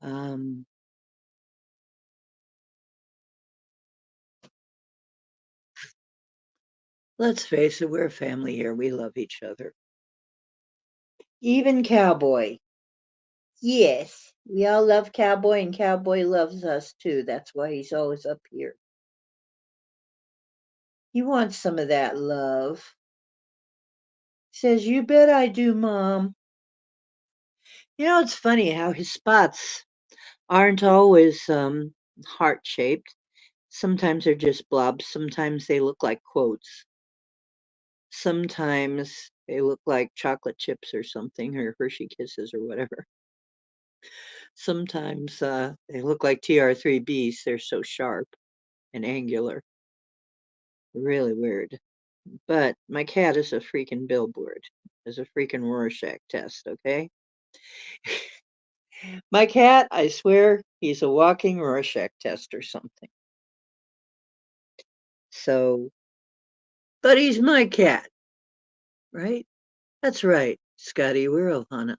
Um, let's face it, we're a family here. We love each other. Even Cowboy. Yes, we all love Cowboy, and Cowboy loves us too. That's why he's always up here. He wants some of that love. Says, "You bet I do, Mom." You know, it's funny how his spots aren't always heart-shaped. Sometimes they're just blobs. Sometimes they look like quotes. Sometimes they look like chocolate chips or something, or Hershey Kisses or whatever. Sometimes they look like TR3Bs. They're so sharp and angular. Really weird. But my cat is a freaking billboard, is a freaking Rorschach test, okay? My cat, I swear, he's a walking Rorschach test or something. So, but he's my cat, right? That's right, Scotty, we're Ohana.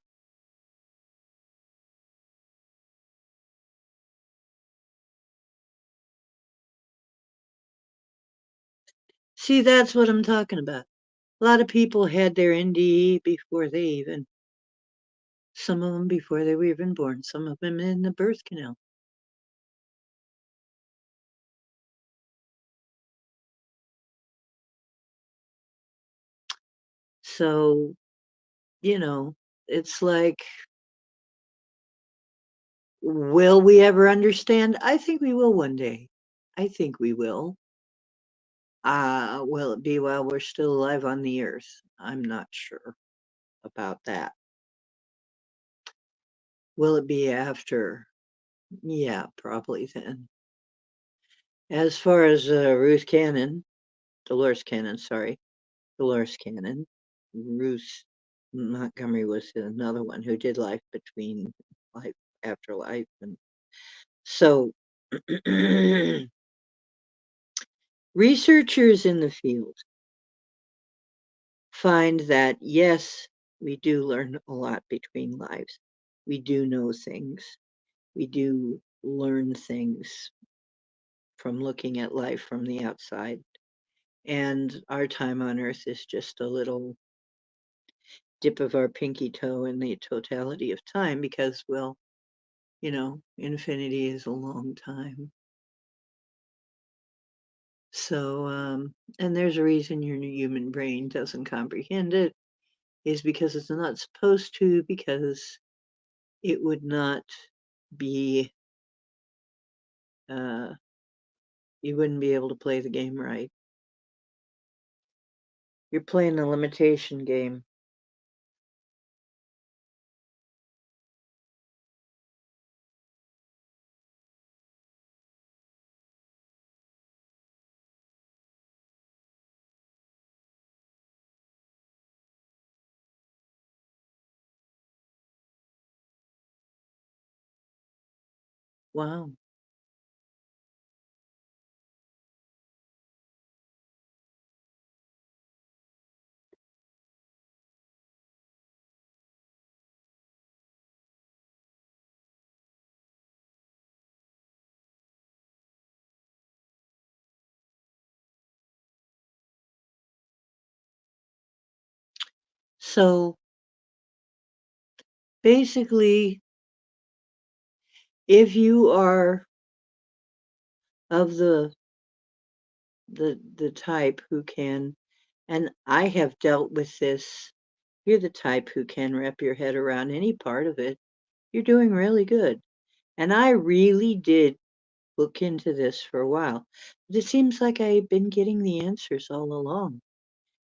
See, that's what I'm talking about. A lot of people had their NDE before they even, some of them before they were even born, some of them in the birth canal. So, you know, it's like, will we ever understand? I think we will one day. I think we will. Will it be while we're still alive on the earth? I'm not sure about that. Will it be after? Yeah, probably then. As far as Ruth Cannon, Dolores Cannon, sorry, Dolores Cannon, Ruth Montgomery was another one who did life between life after life. And so researchers in the field find that, yes, we do learn a lot between lives. We do know things. We do learn things from looking at life from the outside. And our time on earth is just a little dip of our pinky toe in the totality of time because, well, you know, infinity is a long time. So, and there's a reason your human brain doesn't comprehend it, is because it's not supposed to, because it would not be, uh, you wouldn't be able to play the game right. You're playing a limitation game. Wow. So basically, if you are of the type who can, and I have dealt with this, you're the type who can wrap your head around any part of it, you're doing really good. And I really did look into this for a while. But it seems like I've been getting the answers all along,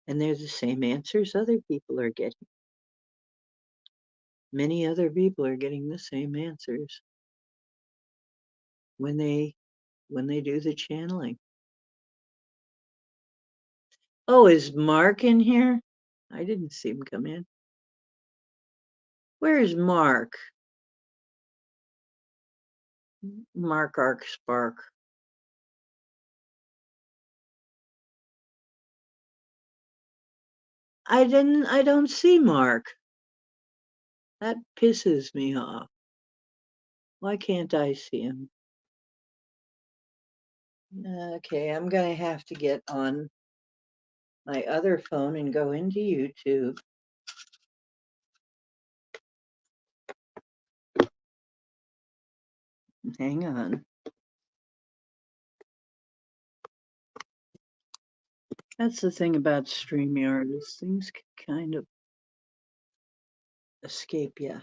and they're the same answers other people are getting. Many other people are getting the same answers when they do the channeling. Oh, is Mark in here? I didn't see him come in. Where is Mark? Mark Ark Spark. I don't see Mark. That pisses me off. Why can't I see him? Okay, I'm gonna have to get on my other phone and go into YouTube. Hang on. That's the thing about StreamYard is things can kind of escape you.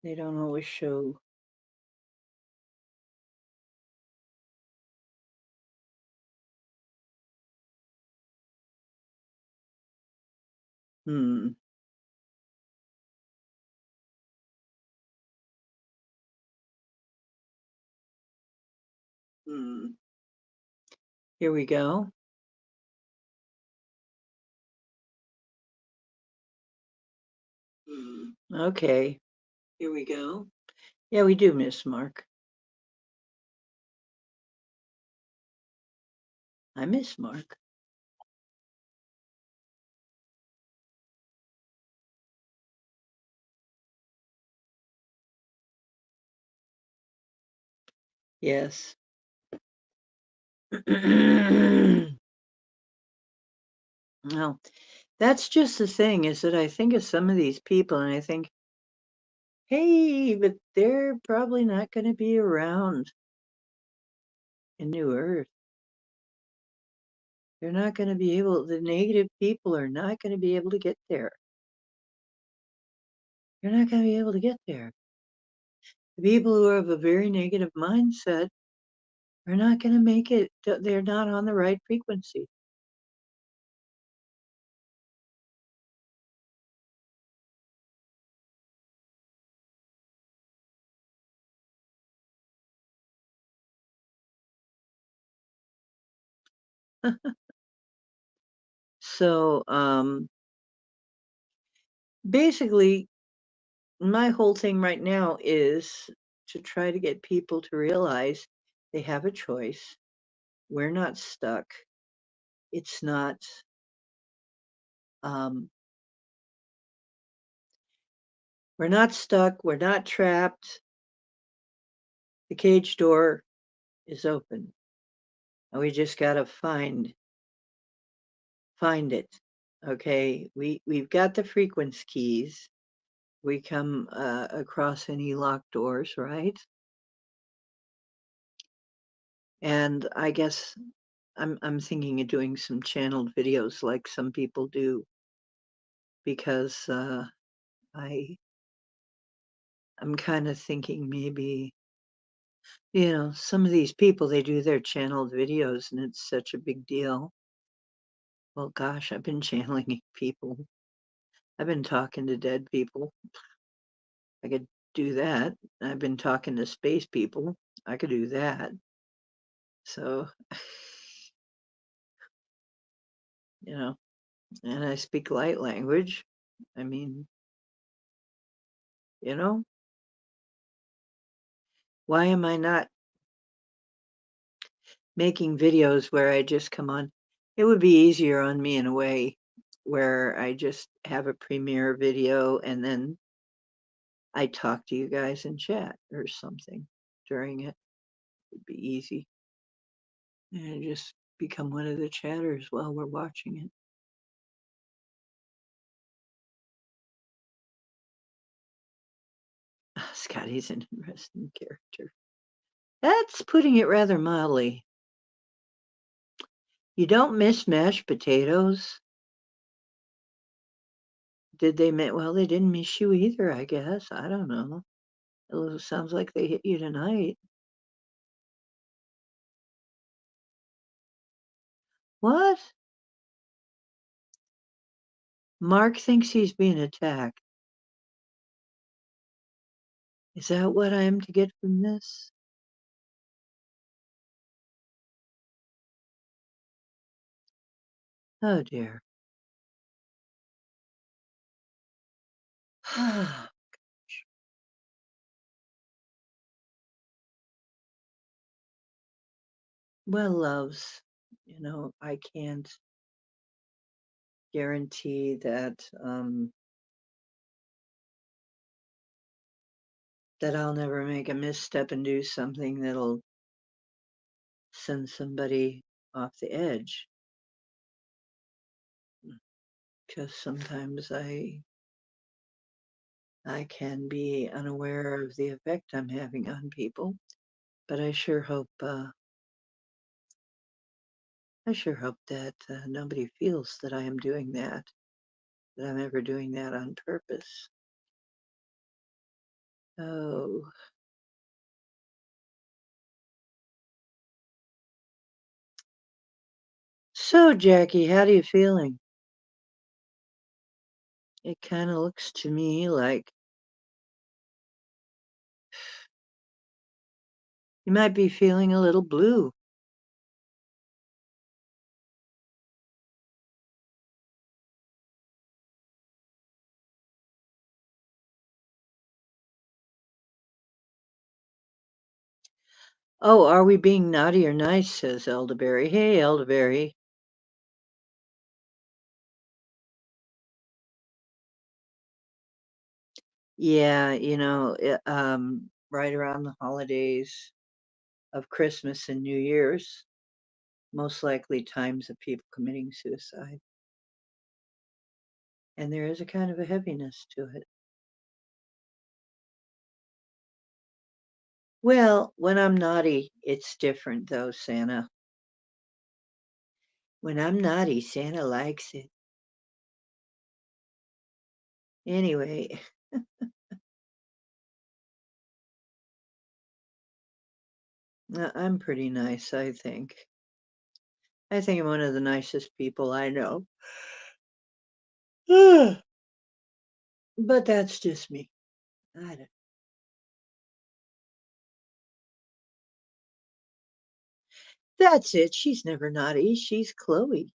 They don't always show. Hmm. Hmm. Here we go. Hmm. Okay. Here we go. Yeah, we do miss Mark. I miss Mark. Yes. Well, that's just the thing is that I think of some of these people and I think, hey, but they're probably not going to be around in New Earth. They're not going to be able, the negative people are not going to be able to get there. They're not going to be able to get there. The people who have a very negative mindset are not going to make it. They're not on the right frequency. So basically, my whole thing right now is to try to get people to realize they have a choice. We're not stuck. It's not, um, we're not stuck. We're not trapped. The cage door is open. And we just got to find it. Okay. We've got the frequency keys. We come across any locked doors, right? And I guess I'm thinking of doing some channeled videos like some people do because I I'm kind of thinking maybe some of these people they do their channeled videos and it's such a big deal. Well, gosh, I've been channeling people. I've been talking to dead people. I could do that. I've been talking to space people. I could do that. So, you know, and I speak light language. I mean, you know, Why am I not making videos where I just come on? It would be easier on me in a way where I just have a premiere video and then I talk to you guys in chat or something during it. It'd be easy. And just become one of the chatters while we're watching it. Scotty's an interesting character. That's putting it rather mildly. You don't miss mashed potatoes? Did they well, they didn't miss you either, I guess. I don't know. It sounds like they hit you tonight. What? Mark thinks he's being attacked. Is that what I am to get from this? Oh dear. Well, loves, I can't guarantee that I'll never make a misstep and do something that'll send somebody off the edge. Because sometimes I can be unaware of the effect I'm having on people, but I sure hope that nobody feels that I am doing that I'm ever doing that on purpose. Oh, so Jackie, how are you feeling? It kind of looks to me like you might be feeling a little blue. Oh, are we being naughty or nice? Says Elderberry. Hey, Elderberry. Yeah, right around the holidays of Christmas and New Year's, most likely times of people committing suicide. And there is a kind of a heaviness to it. Well, when I'm naughty, it's different though, Santa. When I'm naughty, Santa likes it. Anyway, I'm pretty nice, I think. I think I'm one of the nicest people I know. But that's just me. I don't. That's it. She's never naughty. She's Chloe.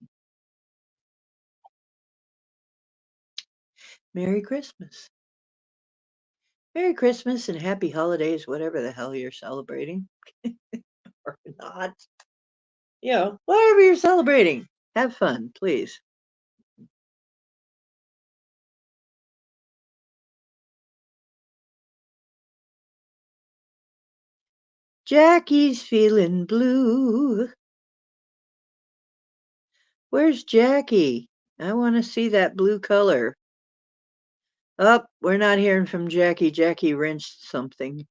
Merry Christmas. Merry Christmas and happy holidays, whatever the hell you're celebrating or not. Whatever you're celebrating, have fun, please. Jackie's feeling blue. Where's Jackie? I want to see that blue color. Oh, we're not hearing from Jackie. Jackie wrenched something.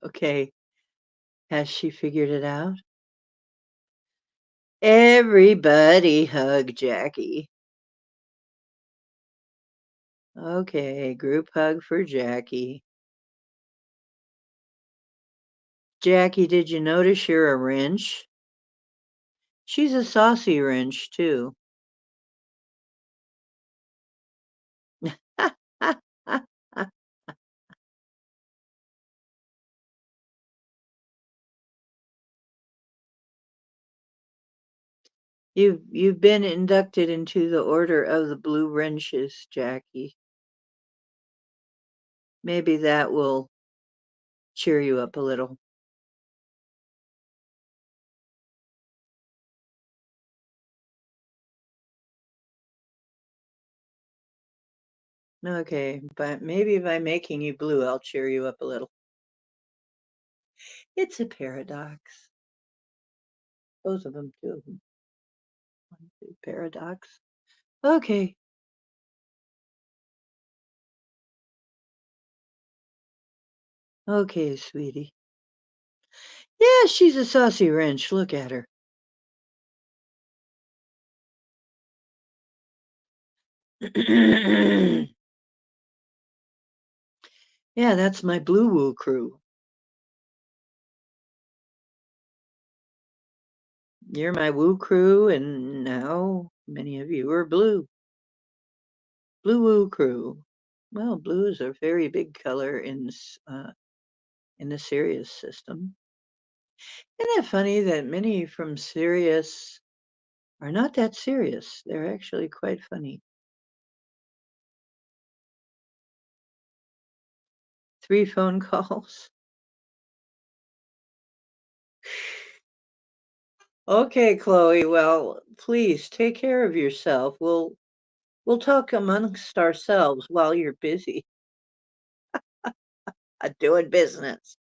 Okay, has she figured it out? Everybody hug Jackie. Okay, group hug for Jackie. Jackie, did you notice you're a wrench? She's a saucy wrench, too. You've been inducted into the Order of the Blue Wrenches, Jackie. Maybe that will cheer you up a little. Okay, but maybe by making you blue, I'll cheer you up a little. It's a paradox. Both of them, two of them. One, two, paradox. Okay. Okay, sweetie. Yeah, she's a saucy wrench. Look at her. Yeah, that's my blue woo crew. You're my woo crew, and now many of you are blue. Blue woo crew. Well, blue is a very big color in the Sirius system. Isn't it funny that many from Sirius are not that serious? They're actually quite funny. 3 phone calls. Okay, Chloe. Well, please take care of yourself. We'll talk amongst ourselves while you're busy doing business.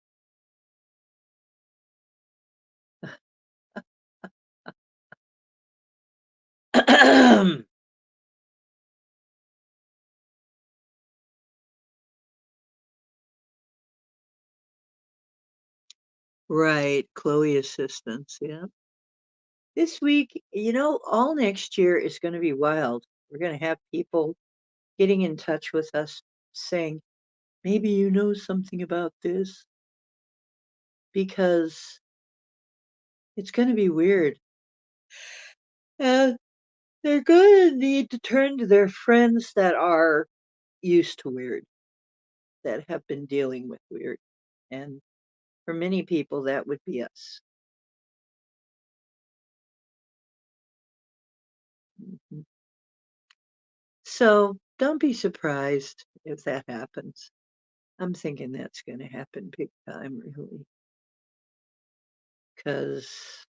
Right, Chloe assistants, yeah. This week, all next year is going to be wild. We're going to have people getting in touch with us saying, maybe you know something about this, because it's going to be weird. And they're going to need to turn to their friends that are used to weird, that have been dealing with weird. And for many people, that would be us. Mhm. So don't be surprised if that happens. I'm thinking that's going to happen big time, really, because,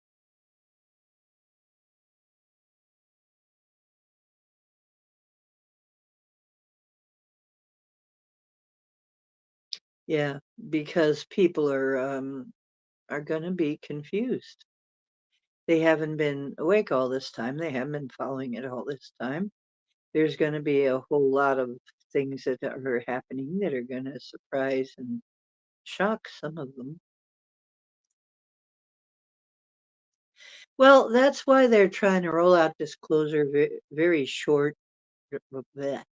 yeah, because people are going to be confused. They haven't been awake all this time. They haven't been following it all this time. There's going to be a whole lot of things that are happening that are going to surprise and shock some of them. Well, that's why they're trying to roll out disclosure very short, bleh,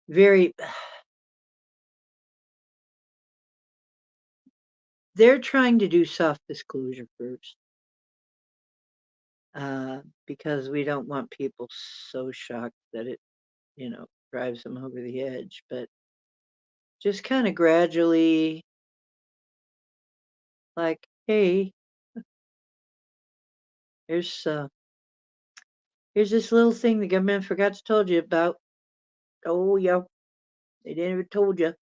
very, they're trying to do soft disclosure first, because we don't want people so shocked that it, drives them over the edge. But just kind of gradually, like, hey, here's uh, here's this little thing the government forgot to told you about. Oh yeah, they never told you.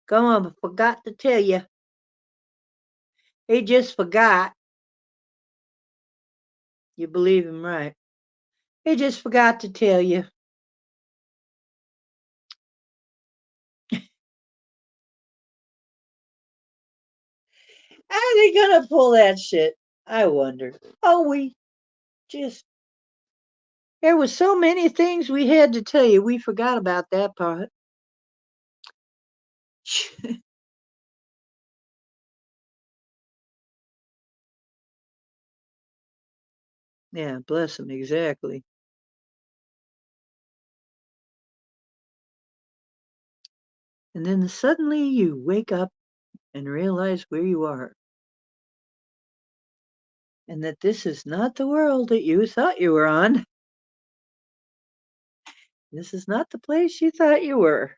Come on, forgot to tell you. They just forgot. You believe him, right? They just forgot to tell you. How are they gonna pull that shit? I wonder. Oh, we just there was so many things we had to tell you. We forgot about that part. Yeah, bless them, exactly. And then suddenly you wake up and realize where you are, and that this is not the world that you thought you were on. This is not the place you thought you were.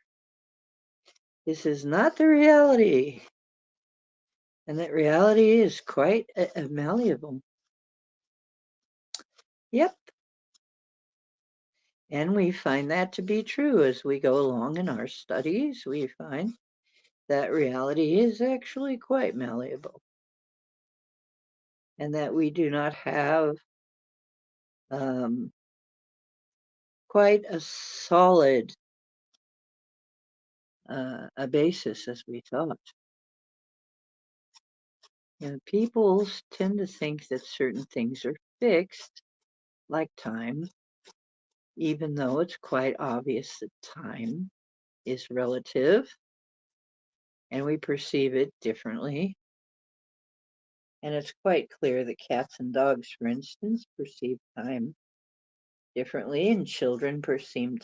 This is not the reality. And that reality is quite malleable. Yep. And we find that to be true as we go along in our studies. We find that reality is actually quite malleable and that we do not have um, quite a solid a basis as we thought. You know, people tend to think that certain things are fixed, like time, even though it's quite obvious that time is relative and we perceive it differently. And it's quite clear that cats and dogs, for instance, perceive time differently, and children perceive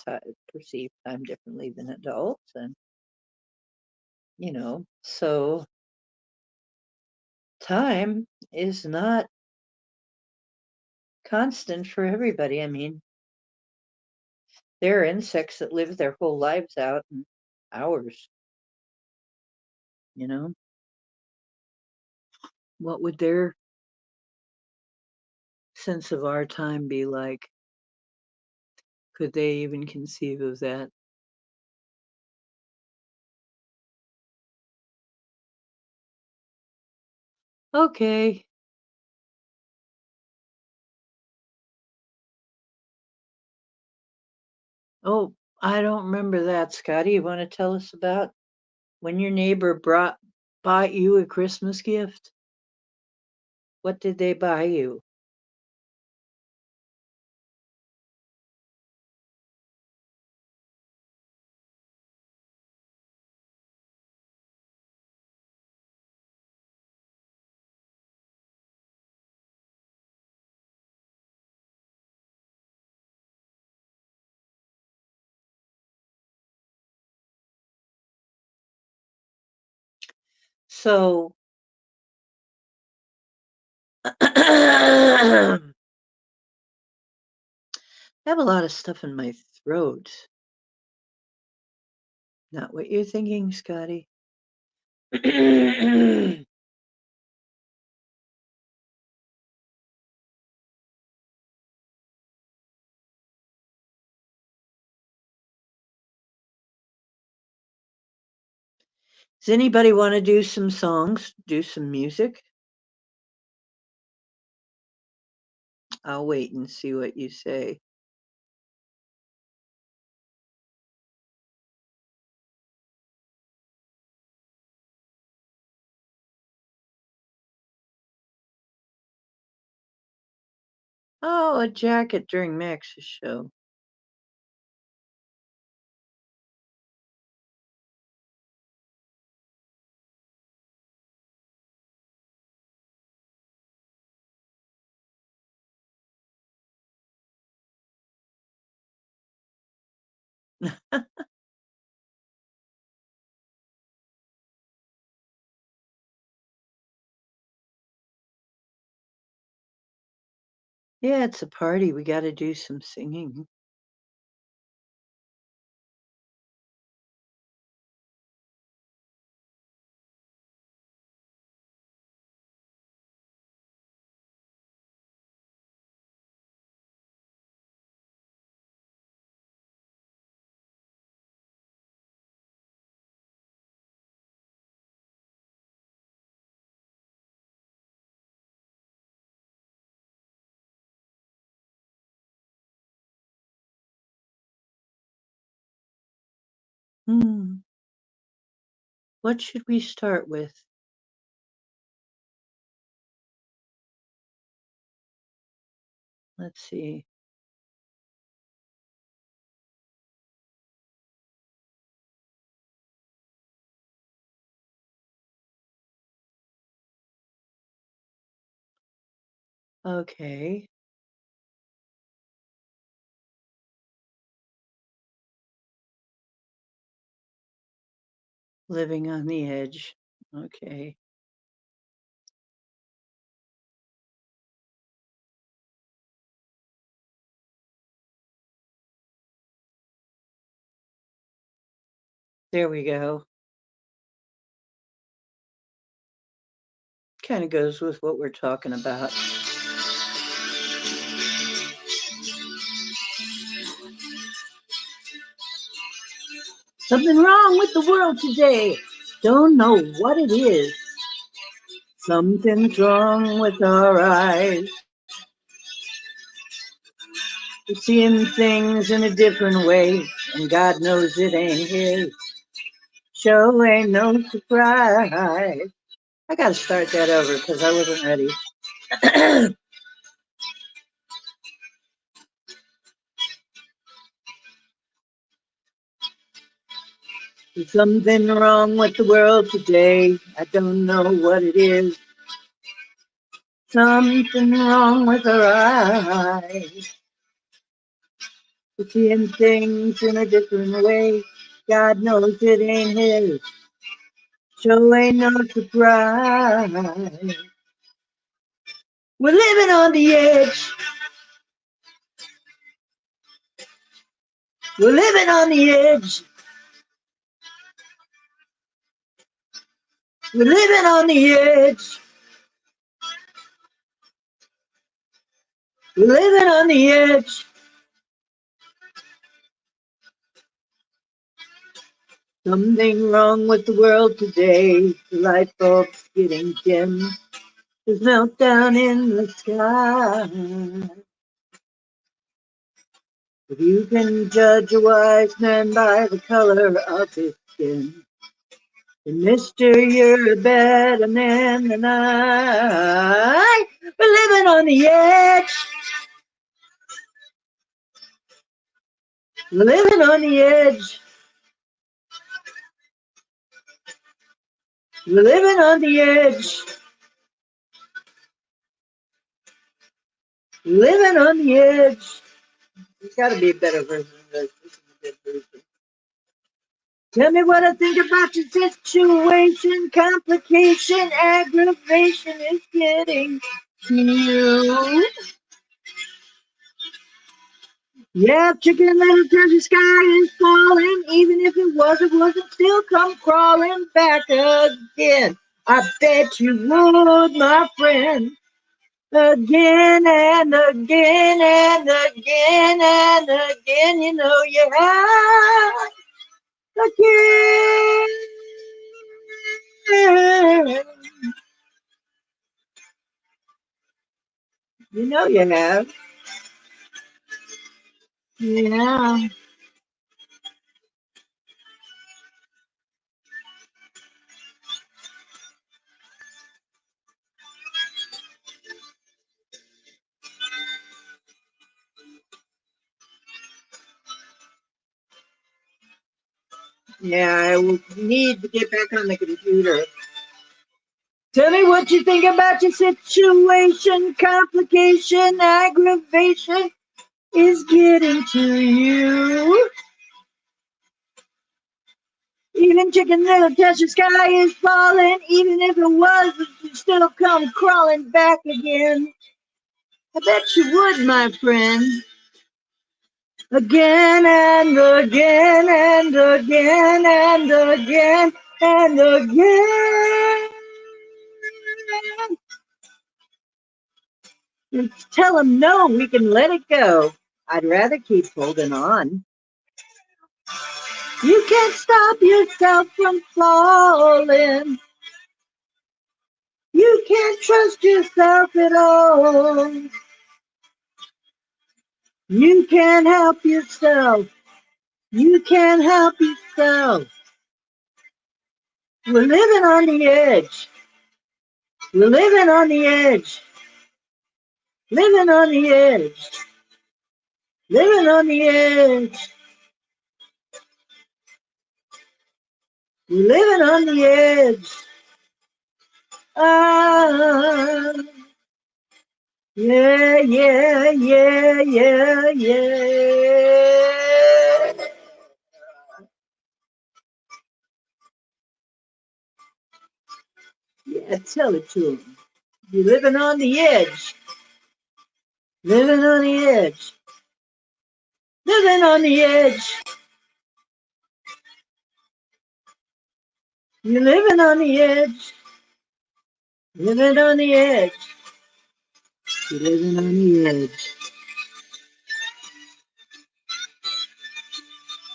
time differently than adults. And, so time is not constant for everybody. I mean, there are insects that live their whole lives out in hours, you know? What would their sense of our time be like? Could they even conceive of that? Okay. Oh, I don't remember that, Scotty. You want to tell us about when your neighbor bought you a Christmas gift? What did they buy you? So, I have a lot of stuff in my throat. Not what you're thinking, Scotty. Does anybody want to do some songs, do some music? I'll wait and see what you say. Oh, a jacket during Max's show. Yeah, it's a party. We got to do some singing. Hmm. What should we start with? Let's see. Okay. Living on the edge. Okay. There we go. Kind of goes with what we're talking about. Something wrong with the world today. Don't know what it is. Something's wrong with our eyes. We're seeing things in a different way, and God knows it ain't His. Show ain't no surprise. I gotta start that over because I wasn't ready. There's something wrong with the world today. I don't know what it is. Something wrong with our eyes. We're seeing things in a different way. God knows it ain't His. So ain't no surprise. We're living on the edge. We're living on the edge. We're living on the edge. We're living on the edge. Something wrong with the world today. The light bulb's getting dim. There's meltdown in the sky. If you can judge a wise man by the color of his skin, then mister, you're a better man than I. We're living on the edge. We're living on the edge. We're living on the edge. Living on the edge. There's got to be a better version of this. This is a good version. Tell me what I think about your situation. Complication, aggravation is getting to you. Yeah, chicken little cause the sky is falling. Even if it wasn't still come crawling back again. I bet you would, my friend. Again and again and again and again, you know you have again. You know you have. Yeah. Yeah, I will need to get back on the computer. Tell me what you think about your situation. Complication, aggravation is getting to you. Even chicken little touch the sky is falling. Even if it was, it would still come crawling back again. I bet you would, my friend. Again and again and again and again and again. Tell him no, we can let it go. I'd rather keep holding on. You can't stop yourself from falling. You can't trust yourself at all. You can't help yourself. You can't help yourself. We're living on the edge. We're living on the edge. Living on the edge. Living on the edge. We're living on the edge. Ah, yeah, yeah, yeah, yeah, yeah. Yeah, tell it to him. You're living on the edge. Living on the edge. Living on the edge. You're living on the edge. Living on the edge. You're living on the edge.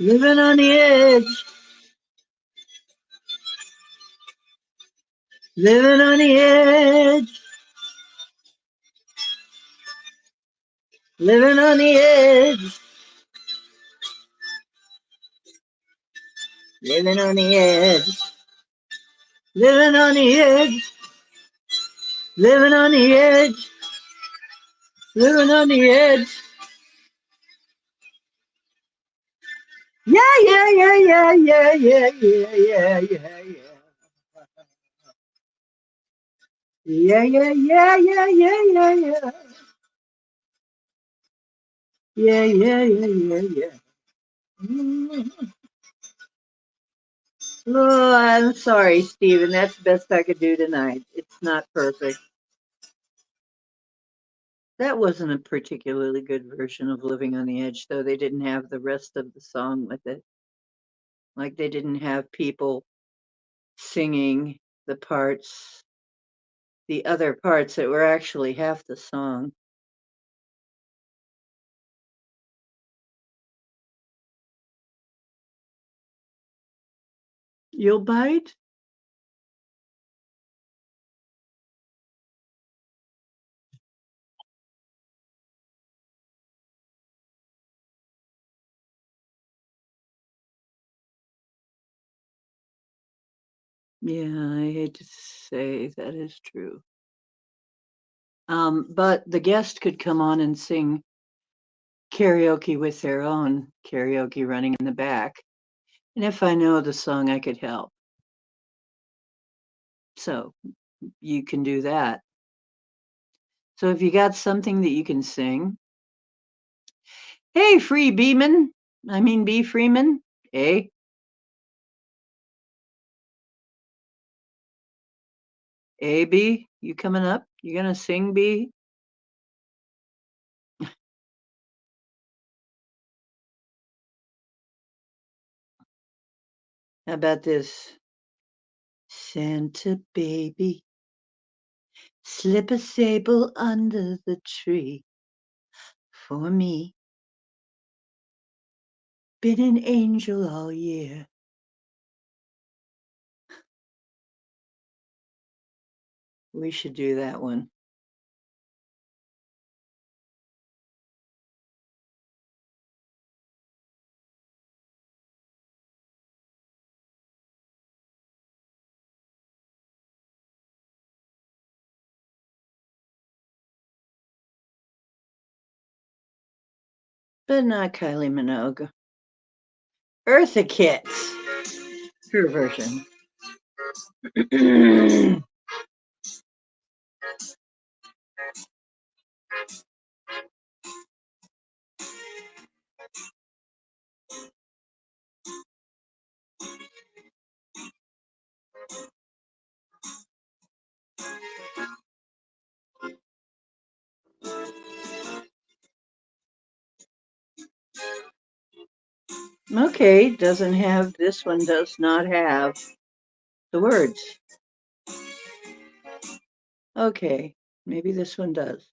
Living on the edge. Living on the edge, living on the edge, living on the edge, living on the edge, living on the edge, living on the edge. Yeah, yeah, yeah, yeah, yeah, yeah, yeah, yeah, yeah, yeah. Yeah, yeah, yeah, yeah, yeah, yeah, yeah. Yeah, yeah, yeah, yeah, yeah. Mm. Oh, I'm sorry, Stephen. That's the best I could do tonight. It's not perfect. That wasn't a particularly good version of Living on the Edge, though. They didn't have the rest of the song with it. Like they didn't have people singing the parts, the other parts that were actually half the song. You'll bite? Yeah, I hate to say that is true. But the guest could come on and sing karaoke with their own karaoke running in the back. And if I know the song, I could help. So you can do that. So if you got something that you can sing, hey, Free Beeman, I mean B Freeman, hey, hey B, you coming up? You gonna sing B? How about this? Santa baby, slip a sable under the tree for me. Been an angel all year. We should do that one. But not Kylie Minogue. Eartha Kitt's, her version. Okay, doesn't have, this one does not have the words. Okay, maybe this one does.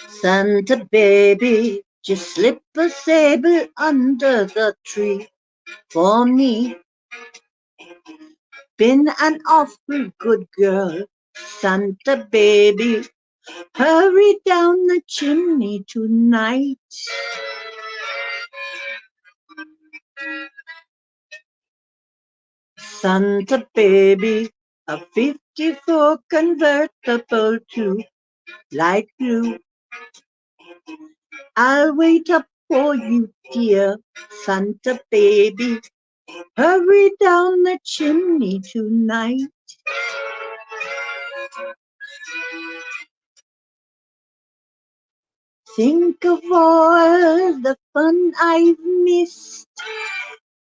Santa baby, just slip a sable under the tree for me. Been an awful good girl, Santa baby. Hurry down the chimney tonight. Santa baby, a 54 convertible to light blue. I'll wait up for you, dear Santa baby. Hurry down the chimney tonight. Think of all the fun I've missed.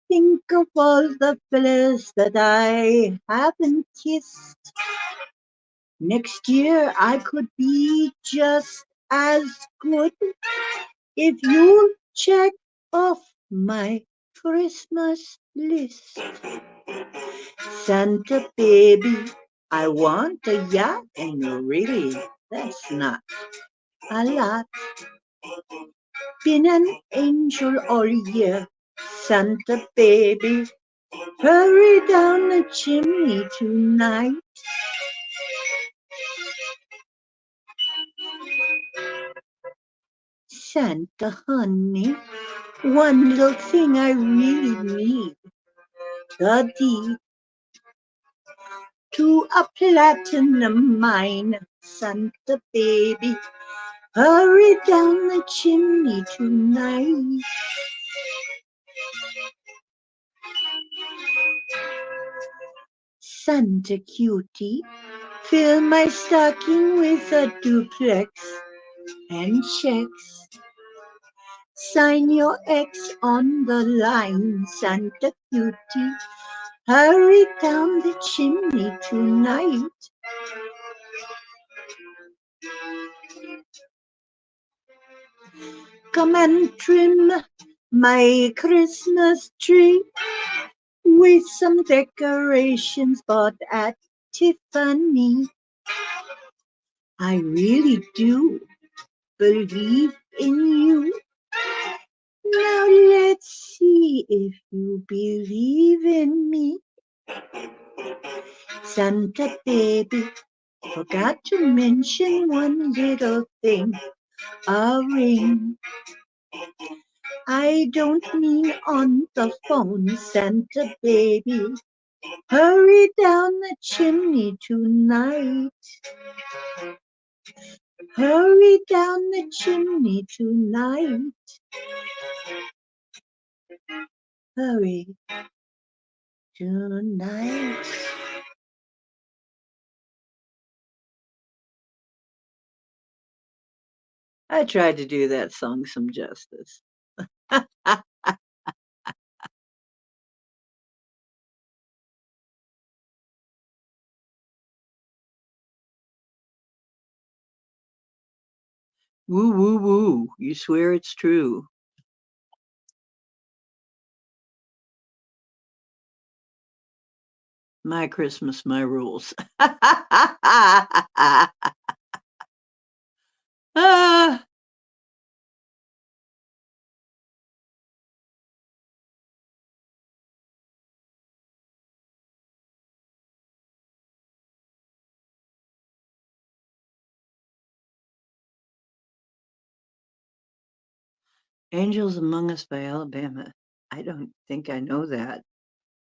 Think of all the fellas that I haven't kissed. Next year I could be just as good if you check off my Christmas list. Santa baby, I want a yacht and really That's not a lot. Been an angel all year, Santa baby. Hurry down the chimney tonight. Santa honey, one little thing I really need. The deed to a platinum mine. Santa baby, hurry down the chimney tonight. Santa cutie, fill my stocking with a duplex and checks. Sign your X on the line, Santa cutie. Hurry down the chimney tonight. Come and trim my Christmas tree with some decorations bought at Tiffany. I really do believe in you. Now let's see if you believe in me. Santa baby, forgot to mention one little thing. A ring. I don't mean on the phone, Santa baby. Hurry down the chimney tonight. Hurry down the chimney tonight. Hurry tonight. I tried to do that song some justice. Woo, woo, woo. You swear it's true. My Christmas, my rules. Ah, Angels Among Us by Alabama. I don't think I know that.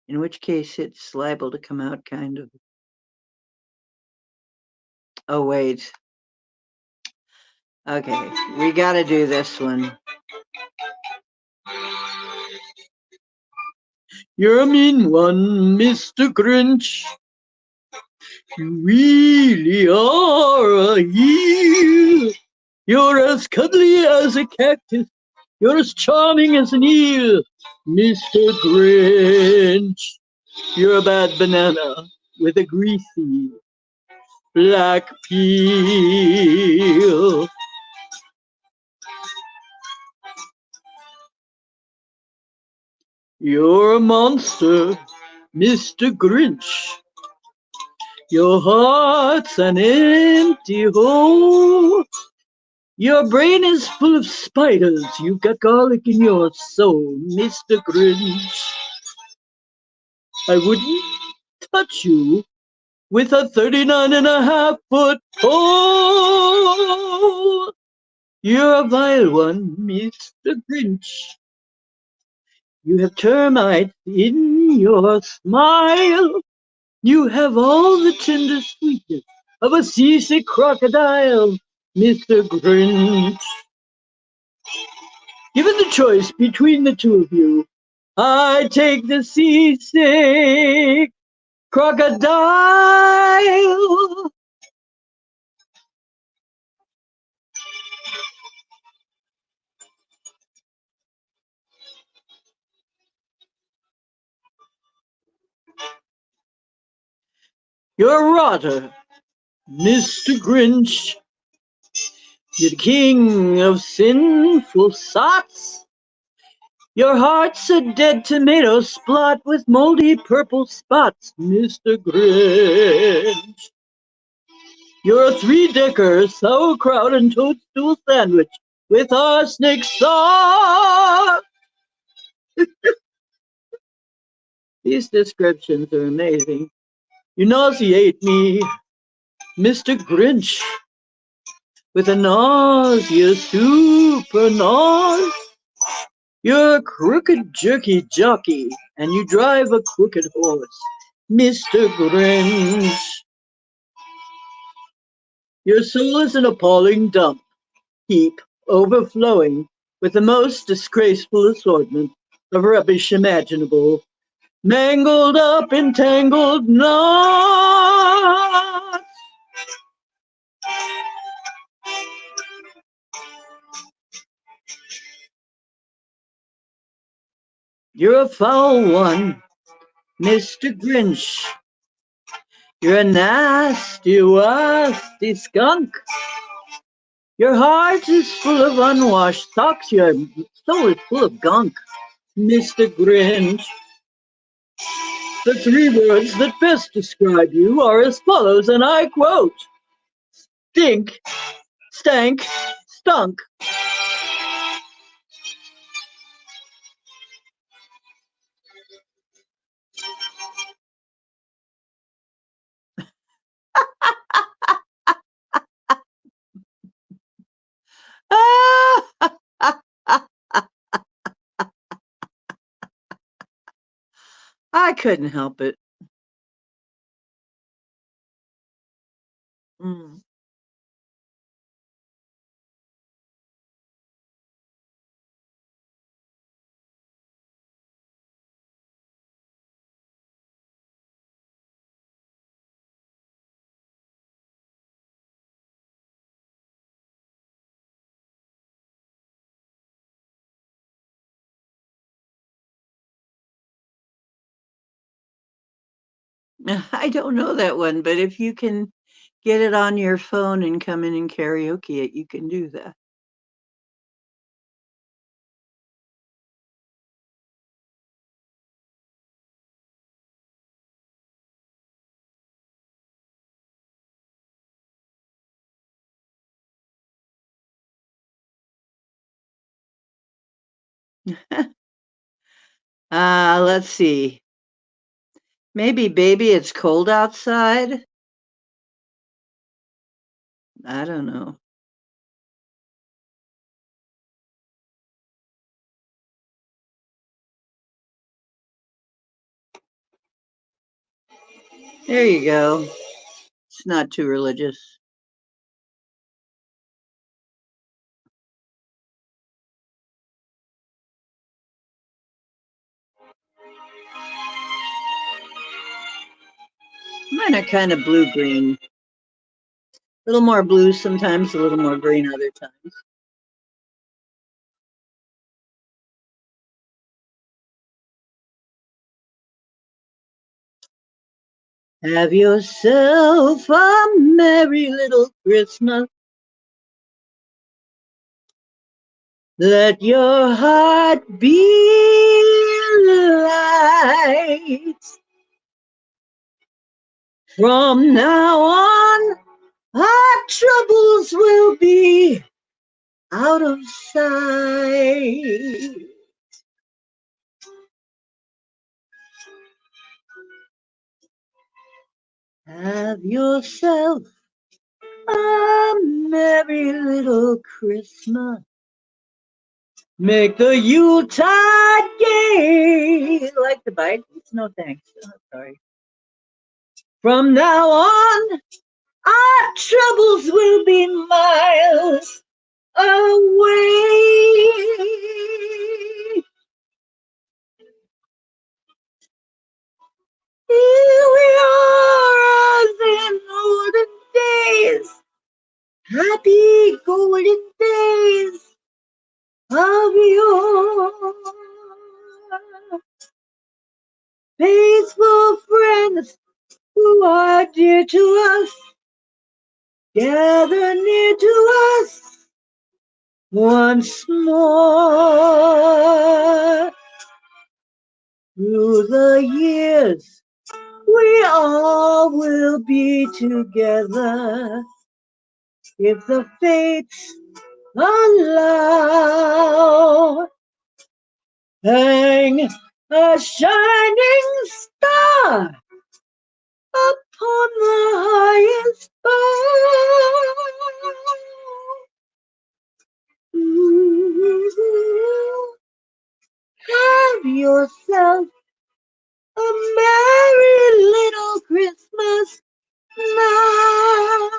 In which case it's liable to come out kind of. Oh, wait. Okay, we gotta do this one. You're a mean one, Mr. Grinch. You really are a heel. You're as cuddly as a cactus. You're as charming as an eel, Mr. Grinch. You're a bad banana with a greasy black peel. You're a monster, Mr. Grinch. Your heart's an empty hole. Your brain is full of spiders. You've got garlic in your soul, Mr. Grinch. I wouldn't touch you with a 39.5-foot pole. You're a vile one, Mr. Grinch. You have termites in your smile. You have all the tender sweetness of a seasick crocodile, Mr. Grinch. Given the choice between the two of you, I take the seasick crocodile. You're a rotter, Mr. Grinch. You're the king of sinful sots. Your heart's a dead tomato splot with moldy purple spots, Mr. Grinch. You're a three-decker sauerkraut and toadstool sandwich with arsenic sauce. These descriptions are amazing. You nauseate me, Mr. Grinch, with a nausea super nose. You're a crooked jerky jockey, and you drive a crooked horse, Mr. Grinch. Your soul is an appalling dump heap, overflowing with the most disgraceful assortment of rubbish imaginable, mangled up in tangled knots. You're a foul one, Mr. Grinch. You're a nasty, wasty skunk. Your heart is full of unwashed socks. Your soul is full of gunk, Mr. Grinch. The three words that best describe you are as follows, and I quote: stink, stank, stunk. I couldn't help it. Mm. I don't know that one, but if you can get it on your phone and come in and karaoke it, you can do that. Let's see. Maybe baby, it's cold outside. I don't know. There you go. It's not too religious. Mine are kind of blue green. A little more blue sometimes, a little more green other times. Have yourself a merry little Christmas. Let your heart be light. From now on, our troubles will be out of sight. Have yourself a merry little Christmas. Make the Yuletide gay. Like the bite? No thanks. Oh, sorry. From now on, our troubles will be miles away. Here we are as in olden days, happy golden days of yore. Faithful friends who are dear to us, gather near to us once more. Through the years, we all will be together if the fates allow. Hang a shining star upon the highest bough. Have yourself a merry little Christmas now.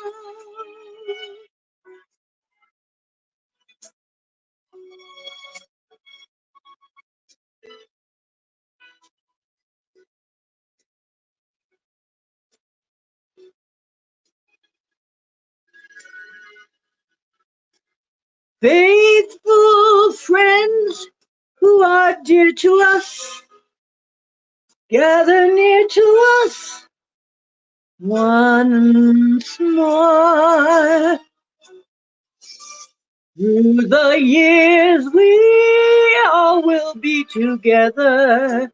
Faithful friends who are dear to us, gather near to us once more. Through the years we all will be together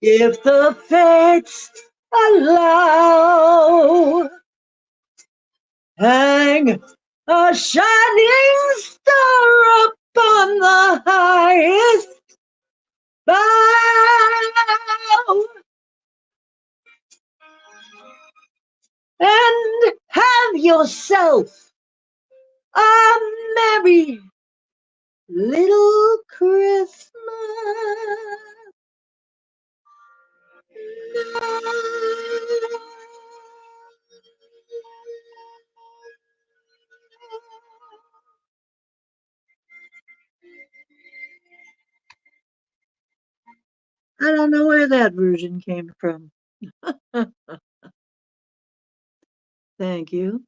if the fates allow. Hang a shining star upon the highest bough and have yourself a merry little Christmas. I don't know where that version came from. Thank you.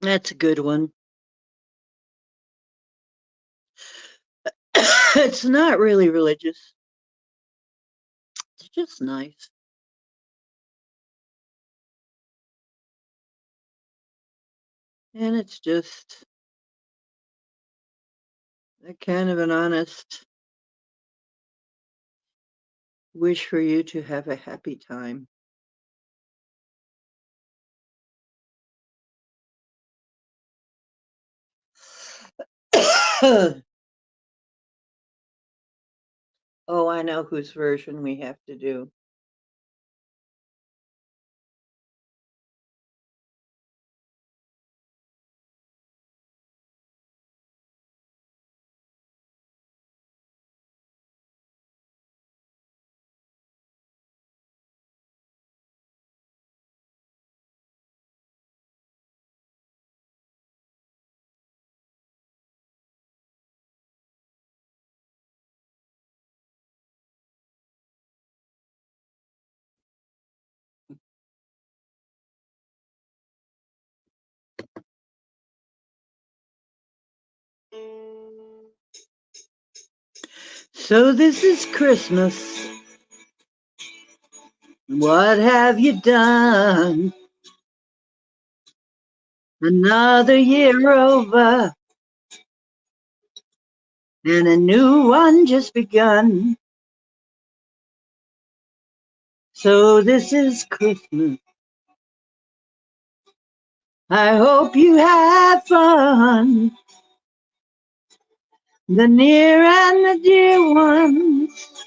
That's a good one. It's not really religious. It's just nice. And it's just a kind of an honest wish for you to have a happy time. Oh, I know whose version we have to do. So this is Christmas. What have you done? Another year over and a new one just begun. So this is Christmas. I hope you have fun. The near and the dear ones,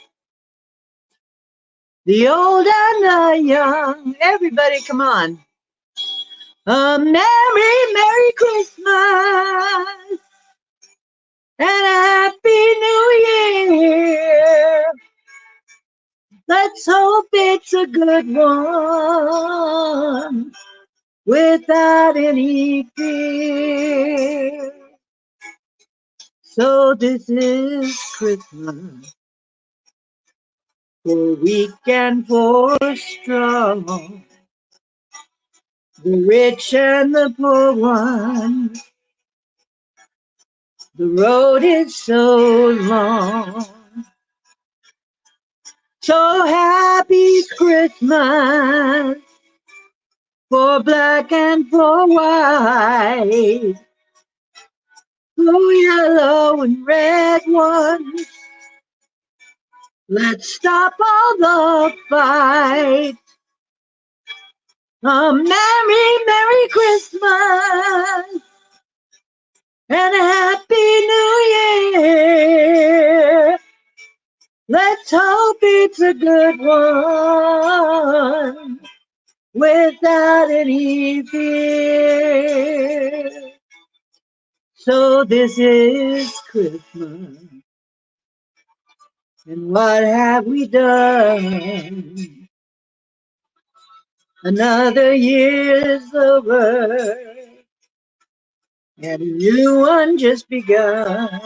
the old and the young. Everybody, come on. A merry, merry Christmas and a happy new year. Let's hope it's a good one without any fear. So this is Christmas, for weak and for strong, the rich and the poor ones. The road is so long. So happy Christmas for black and for white, for yellow and red ones. Let's stop all the fight. A merry, merry Christmas and a happy new year. Let's hope it's a good one without any fear. So this is Christmas, and what have we done? Another year's over, and a new one just begun.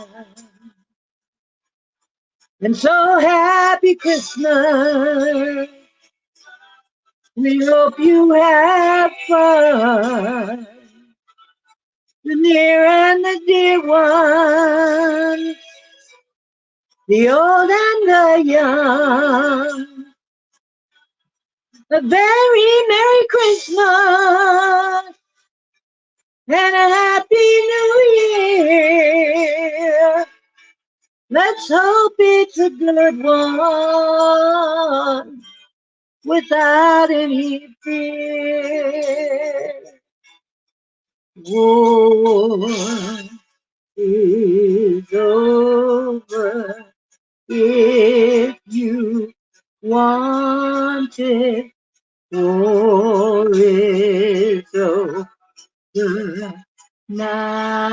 And so happy Christmas. We hope you have fun. The near and the dear ones, the old and the young. A very Merry Christmas and a Happy New Year. Let's hope it's a good one without any fear. War is over if you want it. War is over now.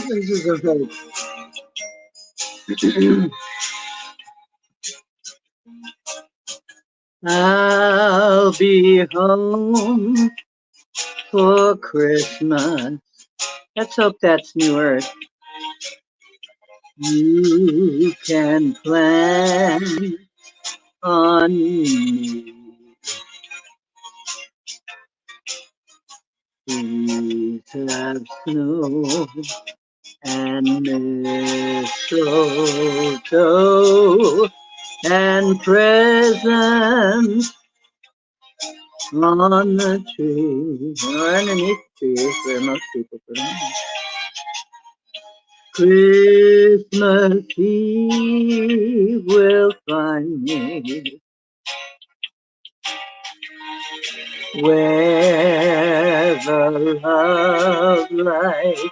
This is a hope. I'll be home for Christmas. Let's hope that's New Earth. You can plan on me. Please have snow and mistletoe and presents on the tree or underneath the tree where most people put them. Christmas Eve will find me where the love light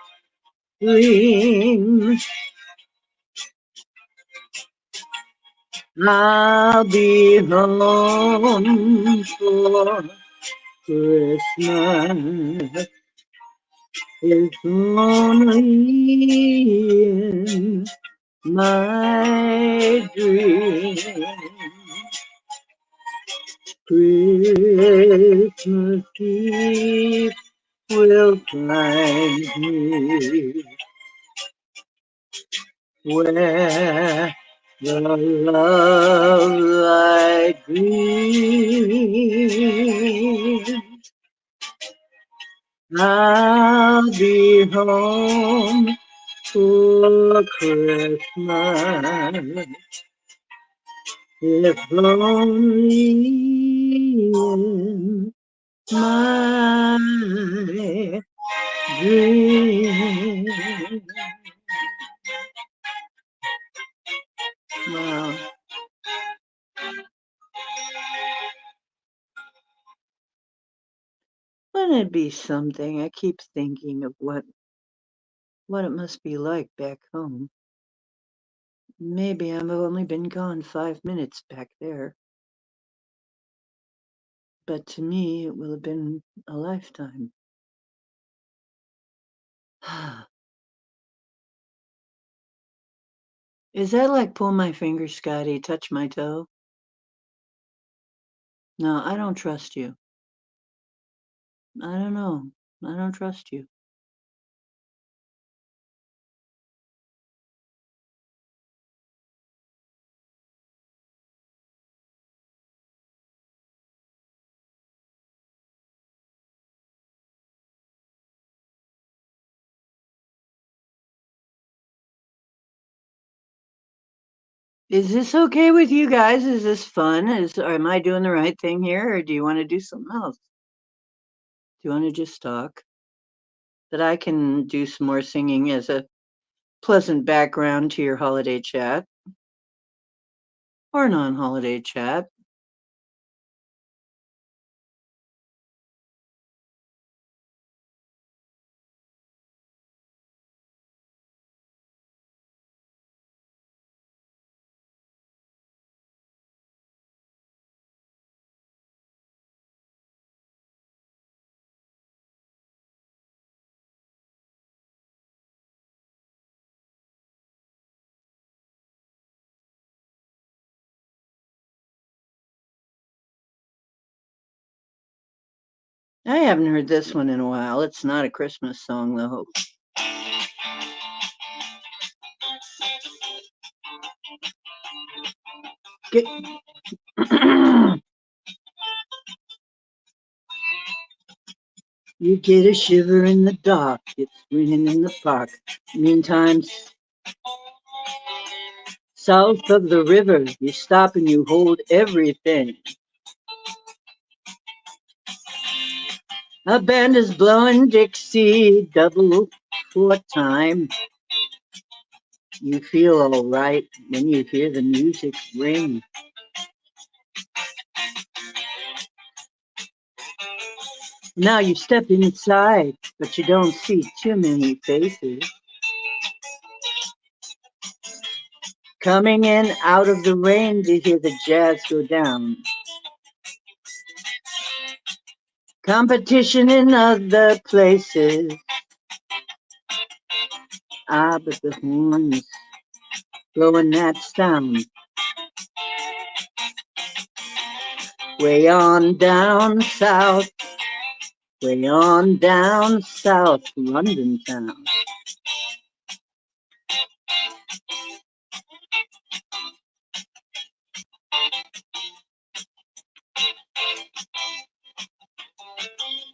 gleams. I'll be home for Christmas. It's only in my dreams. Christmas Eve will find me where the love light gleams. I'll be home for Christmas, if only in my dreams. Wow. Wouldn't it be something? I keep thinking of what it must be like back home. Maybe I've only been gone 5 minutes back there, but to me it will have been a lifetime. Is that like pull my finger, Scotty, touch my toe? No, I don't trust you. I don't know. I don't trust you. Is this okay with you guys? Is this fun? Am I doing the right thing here, or do you want to do something else? Do you want to just talk? That I can do some more singing as a pleasant background to your holiday chat or non-holiday chat. I haven't heard this one in a while. It's not a Christmas song, though. Get You get a shiver in the dark. It's raining in the park. Meantime, south of the river, you stop and you hold everything. A band is blowing Dixie double four time. You feel all right when you hear the music ring. Now you step inside, but you don't see too many faces. Coming in out of the rain to hear the jazz go down. Competition in other places. Ah, but the horns blowing that sound. Way on down south, way on down south, London town.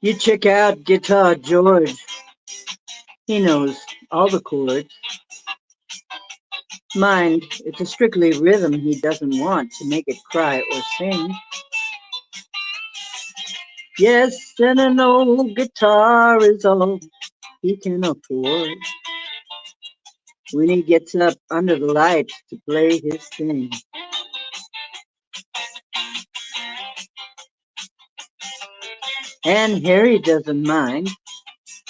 You check out Guitar George. He knows all the chords. Mind, it's a strictly rhythm he doesn't want to make it cry or sing. Yes, and an old guitar is all he can afford when he gets up under the lights to play his thing. And Harry doesn't mind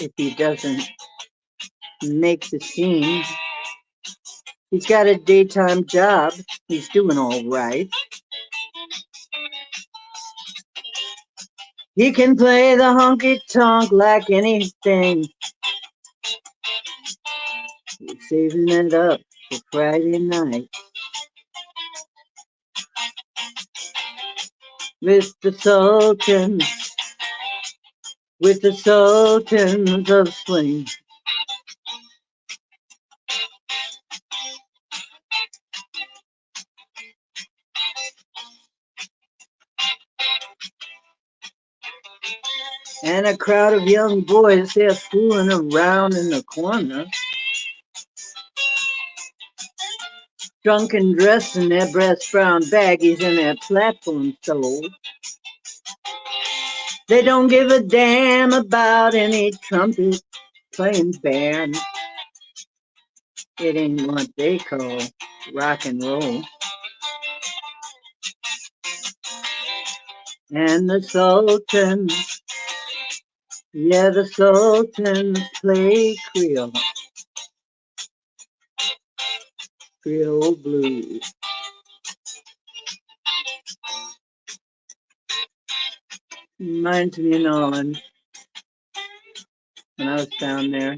if he doesn't make the scene. He's got a daytime job. He's doing all right. He can play the honky tonk like anything. He's saving it up for Friday night with the Sultans, with the Sultans of Swing. And a crowd of young boys, they're fooling around in the corner, drunk and dressed in their breast brown baggies and their platform soles. They don't give a damn about any trumpet playing band. It ain't what they call rock and roll. And the Sultans, yeah, the Sultans play Creole blues. Reminds me of New Orleans when I was down there.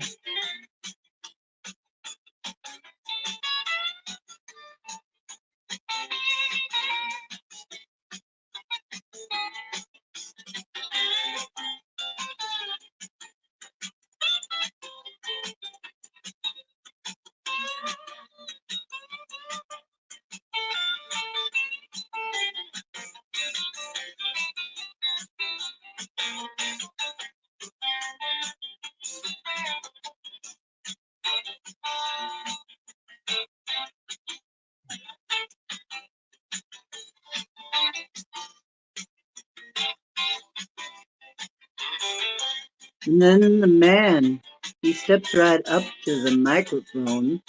And then the man, he steps right up to the microphone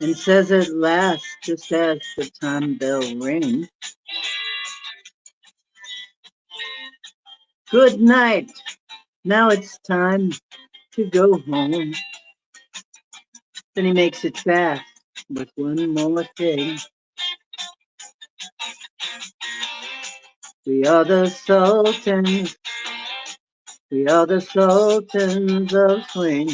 and says at last, just as the time bell rings, "Good night. Now it's time to go home." Then he makes it fast with one more thing. We are the Sultans. We are the Sultans of Swing.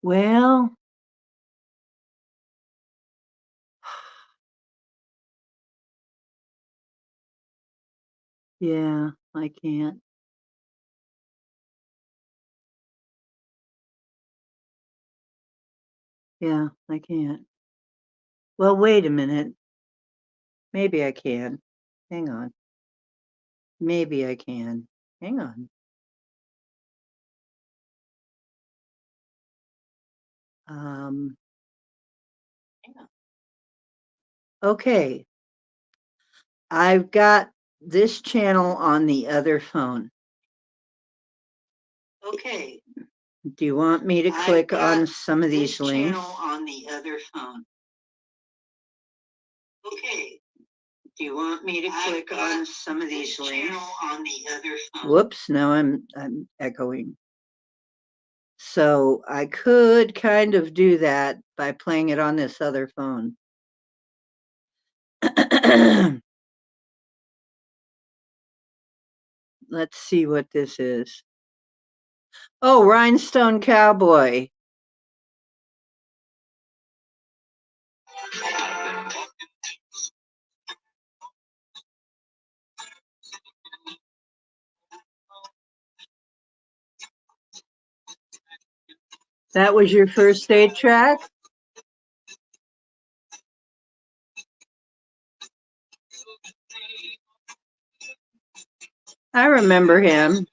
Well, yeah, I can't. Yeah, I can't. Well, wait a minute. Maybe I can. Hang on. Maybe I can. Hang on. Um, okay. I've got this channel on the other phone. Okay. Do you want me to click on some of these links? On the other phone. Okay. Do you want me to click on some of these links? On the other phone. Whoops, now I'm echoing. So I could kind of do that by playing it on this other phone. Let's see what this is. Oh, Rhinestone Cowboy. That was your first 8-track? I remember him.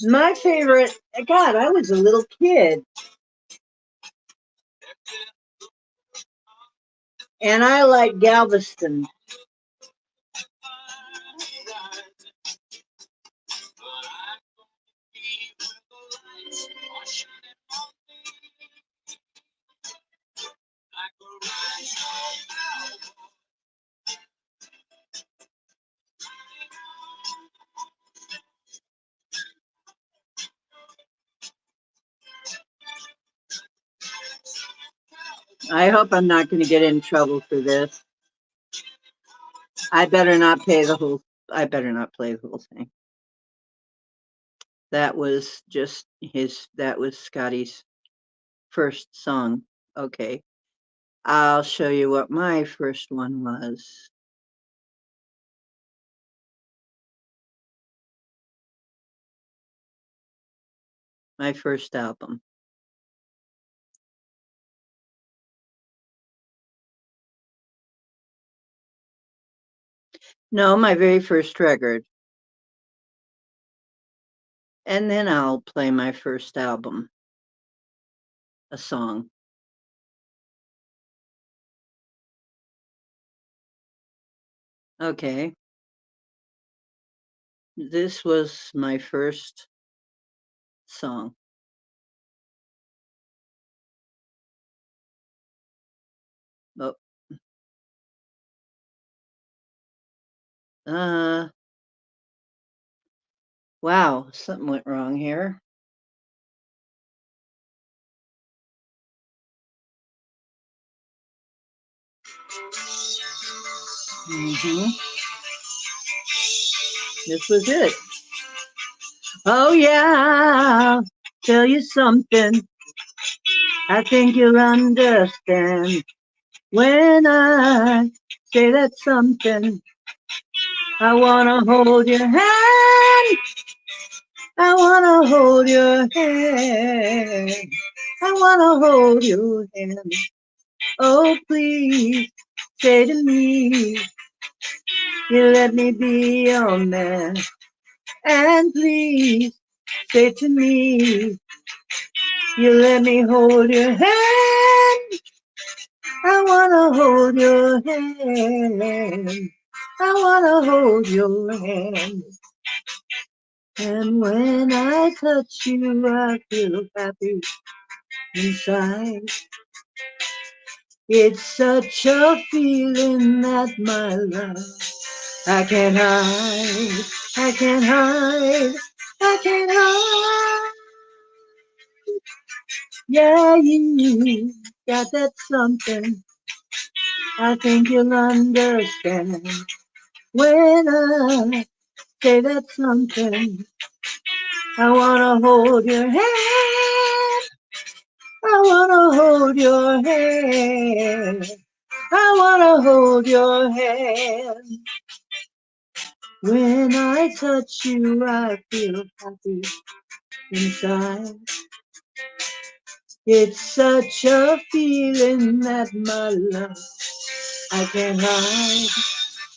My favorite, God, I was a little kid. And I like Galveston. I hope I'm not going to get in trouble for this. I better not play the whole thing. That was just that was Scotty's first song. Okay. I'll show you what my first one was. My first album. No, my very first record. And then I'll play my first album, a song. Okay. This was my first song. Oh, uh, wow, something went wrong here. Mm-hmm. This was it. Oh yeah, tell you something. I think you'll understand when I say that something. I wanna hold your hand. I wanna hold your hand. I wanna hold your hand. Oh, please say to me, you let me be your man. And please say to me, you let me hold your hand. I wanna hold your hand. I wanna hold your hand. And when I touch you, I feel happy inside. It's such a feeling that my love I can't hide. I can't hide. I can't hide. Yeah, you got that something. I think you'll understand when I say that something. I wanna hold your hand. I wanna hold your hand. I wanna hold your hand. When I touch you, I feel happy inside. It's such a feeling that my love I can't hide.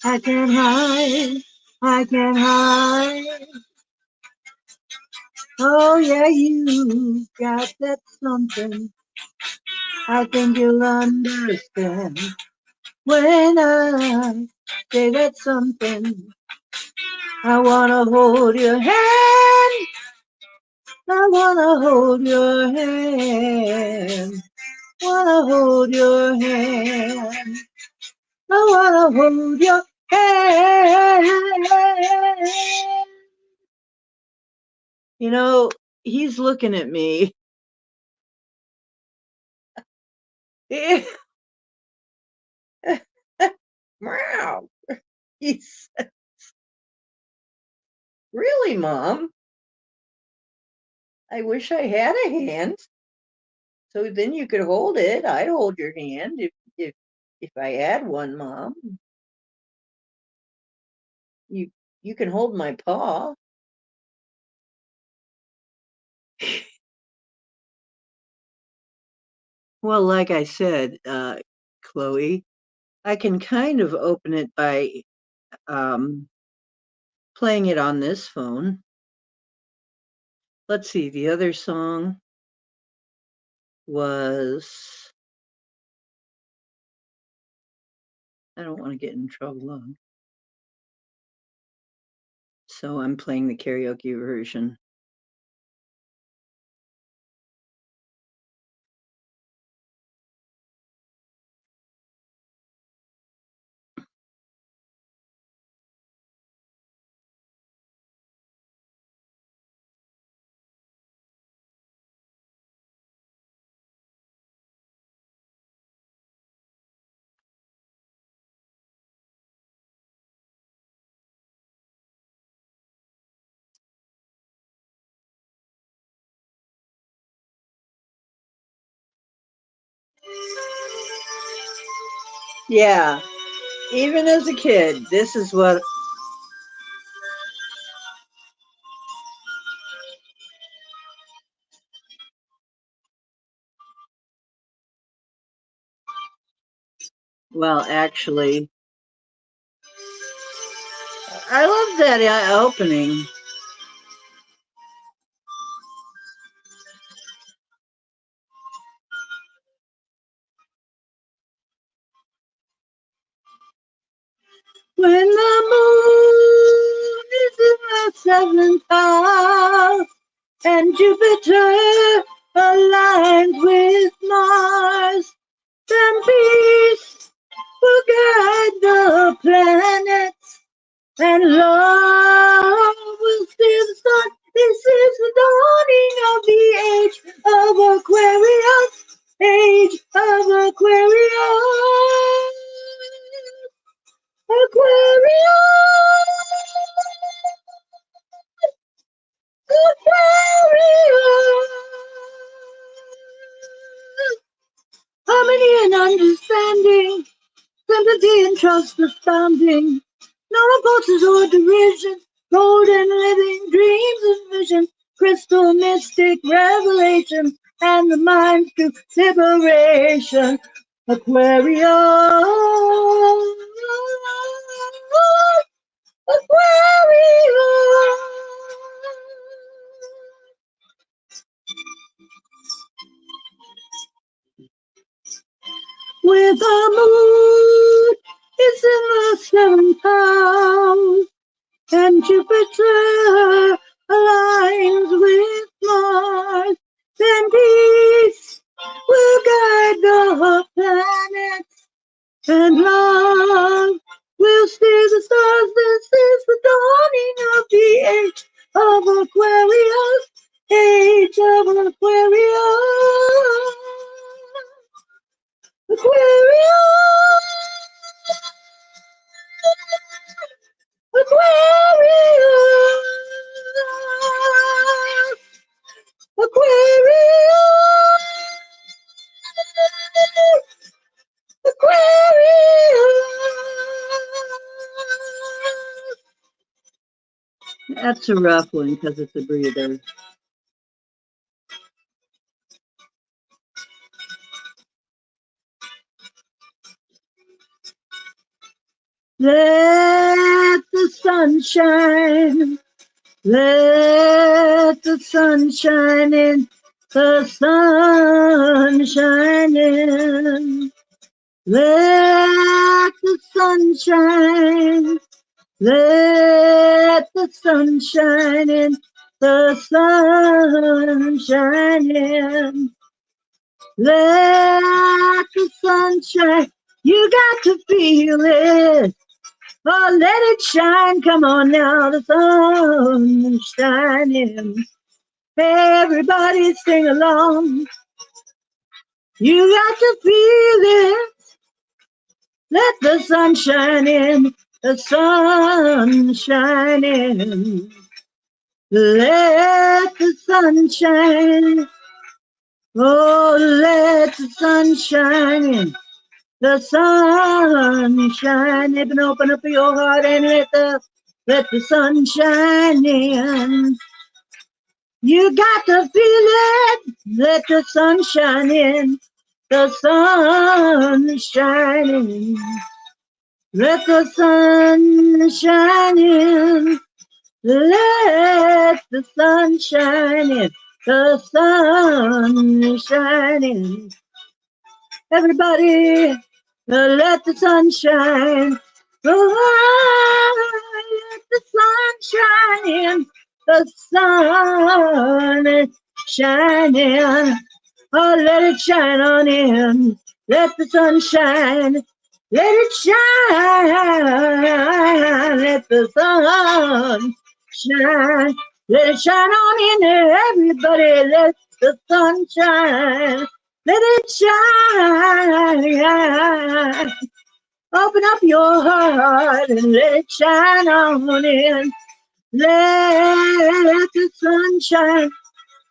I can't hide. I can't hide. Oh yeah, you got that something. I think you'll understand when I say that something. I wanna hold your hand. I wanna hold your hand. Wanna hold your hand. I wanna hold your hand. You know, he's looking at me. Wow. He's really, Mom. I wish I had a hand. So then you could hold it. I'd hold your hand if I had one, Mom. You you can hold my paw. Well, like I said, Chloe, I can kind of open it by um, playing it on this phone. Let's see, the other song was, I don't want to get in trouble, so I'm playing the karaoke version. Yeah, even as a kid, this is what. Well, actually, I love that opening. When the moon is in the seventh house and Jupiter aligns with Mars, then peace will guide the planets and love will steer the sun. This is the dawning of the age of Aquarius, age of Aquarius. Aquarius, Aquarius. Harmony and understanding, sympathy and trust astounding. No repulses or derision, golden living dreams and vision, crystal mystic revelation, and the mind's true liberation. Aquarius, Aquarius. With the moon is in the seventh house, and Jupiter aligns with Mars, then peace will guide the planets, and love will steer the stars. This is the dawning of the age of Aquarius, age of Aquarius. Aquarius, Aquarius, Aquarius, Aquarius. That's a rough one because it's a breather. Let the sun shine. Let the sun shine in. The sun shine in. Let the sun shine. Let the sun shine in. The sun shine in. Let the sun shine. You got to feel it. Oh, let it shine. Come on now. The sun is shining. Everybody sing along. You got to feel it. Let the sun shine in. The sun shine in. Let the sun shine. Oh, let the sun shine in. The sun shine in. Open up your heart and let the sun shine in. You got to feel it. Let the sun shine in. The sun is shining. Let the sun shine in. Let the sun shine in. The sun is shining. Everybody, let the sun shine. Oh, let the sun shine in. The sun is shining. Oh, let it shine on in. Let the sun shine. Let it shine. Let the sun shine. Let it shine on in there, everybody. Let the sun shine. Let it shine. Open up your heart and let it shine on in. Let the sun shine.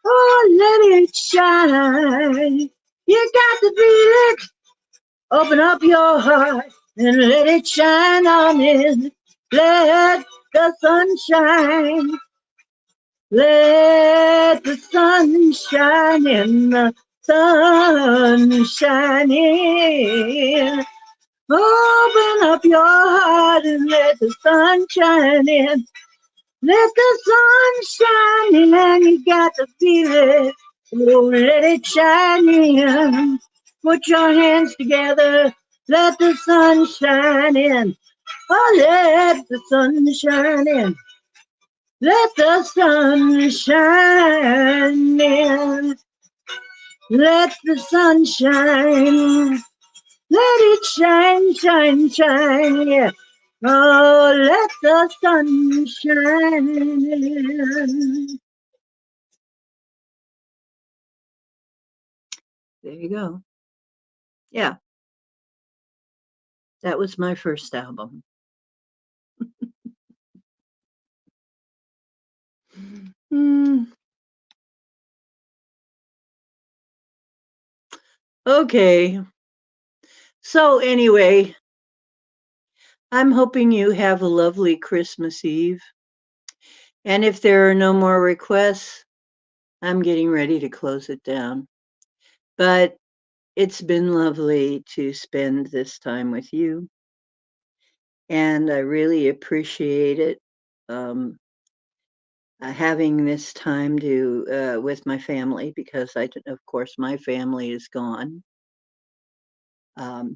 Oh, let it shine. You got to feel it. Open up your heart and let it shine on in. Let the sun shine. Let the sun shine in. The sun shine in. Open up your heart and let the sun shine in. Let the sun shine in and you got to feel it. Oh, let it shine in. Put your hands together. Let the sun shine in. Oh, let the sun shine in. Let the sun shine in. Let the sun shine. Let it shine, shine, shine, yeah. Oh, let the sun shine. There you go. Yeah, that was my first album. Mm, okay. So, anyway, I'm hoping you have a lovely Christmas Eve. And if there are no more requests, I'm getting ready to close it down. But it's been lovely to spend this time with you. And I really appreciate it. Um, having this time to with my family because of course my family is gone,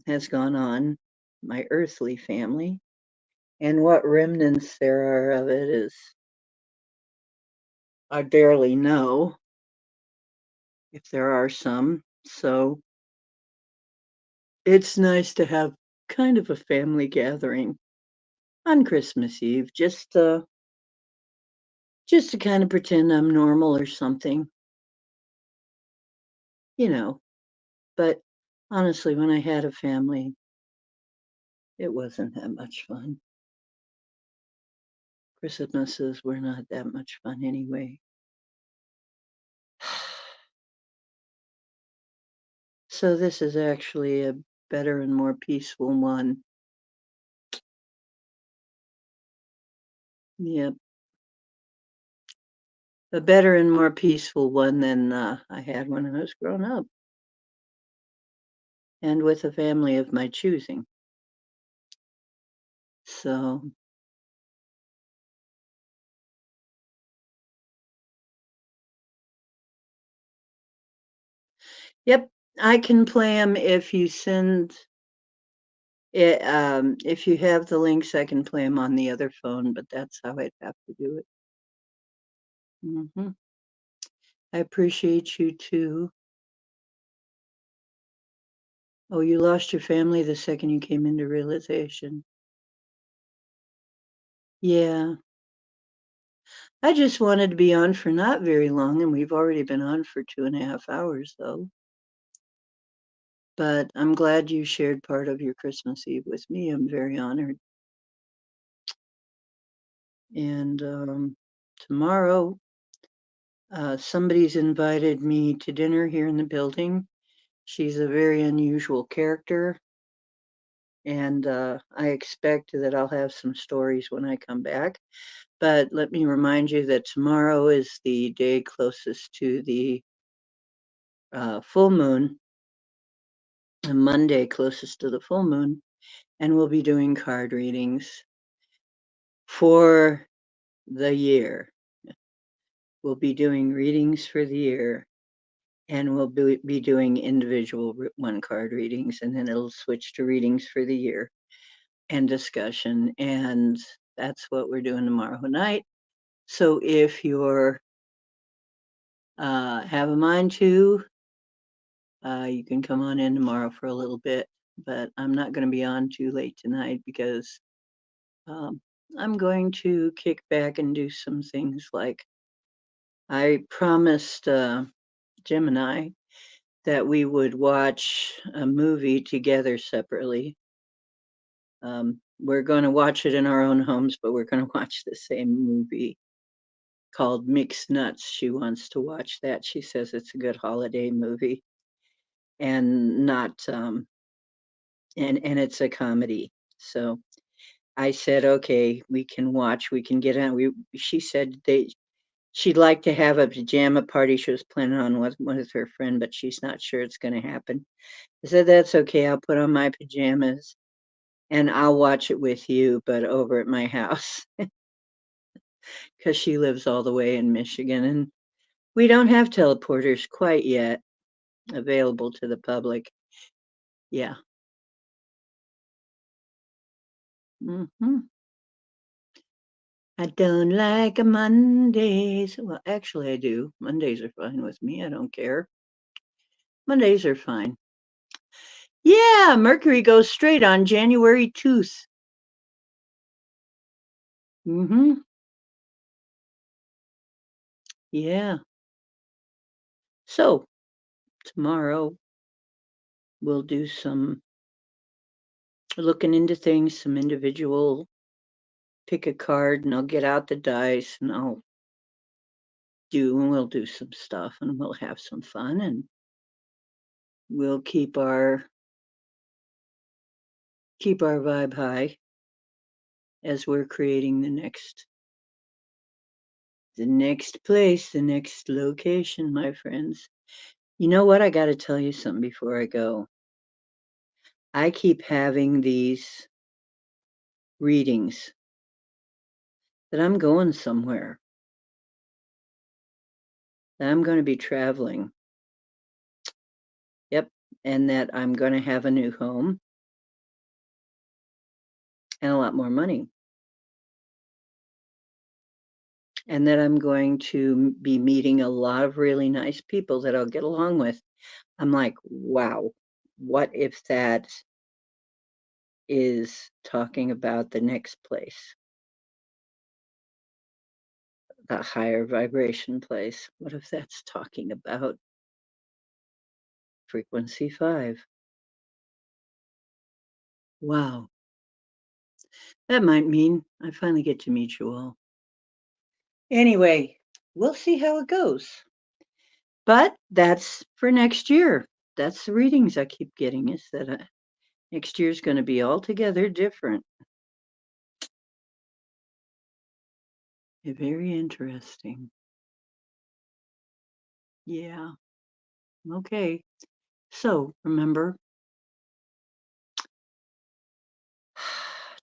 has gone on, my earthly family, and what remnants there are of it is I barely know if there are some. So it's nice to have kind of a family gathering on Christmas Eve, just to kind of pretend I'm normal or something, you know. But honestly, when I had a family, it wasn't that much fun. Christmases were not that much fun anyway. So this is actually a better and more peaceful one. Yep. A better and more peaceful one than I had when I was growing up and with a family of my choosing. So, yep, I can play them if you send it. If you have the links, I can play them on the other phone, but that's how I'd have to do it. I appreciate you too. Oh, you lost your family the second you came into realization. Yeah. I just wanted to be on for not very long, and we've already been on for 2.5 hours, though. But I'm glad you shared part of your Christmas Eve with me. I'm very honored. And tomorrow, somebody's invited me to dinner here in the building. She's a very unusual character, and I expect that I'll have some stories when I come back. But let me remind you that tomorrow is the day closest to the full moon, and Monday closest to the full moon, and we'll be doing card readings for the year. We'll be doing readings for the year, and we'll be doing individual one card readings, and then it'll switch to readings for the year and discussion. And that's what we're doing tomorrow night. So if you're have a mind to, you can come on in tomorrow for a little bit, but I'm not going to be on too late tonight because um, I'm going to kick back and do some things like I promised Jim and I that we would watch a movie together separately. We're going to watch it in our own homes, but we're going to watch the same movie called Mixed Nuts. She wants to watch that. She says it's a good holiday movie. and not and it's a comedy. So I said, okay, we can watch, we can get on. She said she'd like to have a pajama party. She was planning on with her friend, but she's not sure it's going to happen. I said, that's okay. I'll put on my pajamas and I'll watch it with you, but over at my house because she lives all the way in Michigan and we don't have teleporters quite yet available to the public. Yeah. Hmm. I don't like Mondays. Well, actually, I do. Mondays are fine with me. I don't care. Mondays are fine. Yeah, Mercury goes straight on January 2nd. Mm-hmm. Yeah. So tomorrow we'll do some looking into things, some individual pick a card, and I'll get out the dice and we'll do some stuff and we'll have some fun and we'll keep our vibe high as we're creating the next place, the next location, my friends. You know what? I got to tell you something before I go. I keep having these readings that I'm going somewhere, that I'm going to be traveling. Yep. And that I'm going to have a new home and a lot more money. And that I'm going to be meeting a lot of really nice people that I'll get along with. I'm like, wow, what if that is talking about the next place, the higher vibration place? What if that's talking about frequency 5? Wow. That might mean I finally get to meet you all. Anyway, we'll see how it goes. But that's for next year. That's the readings I keep getting is that next year's going to be altogether different. Very interesting. Yeah. Okay. So remember,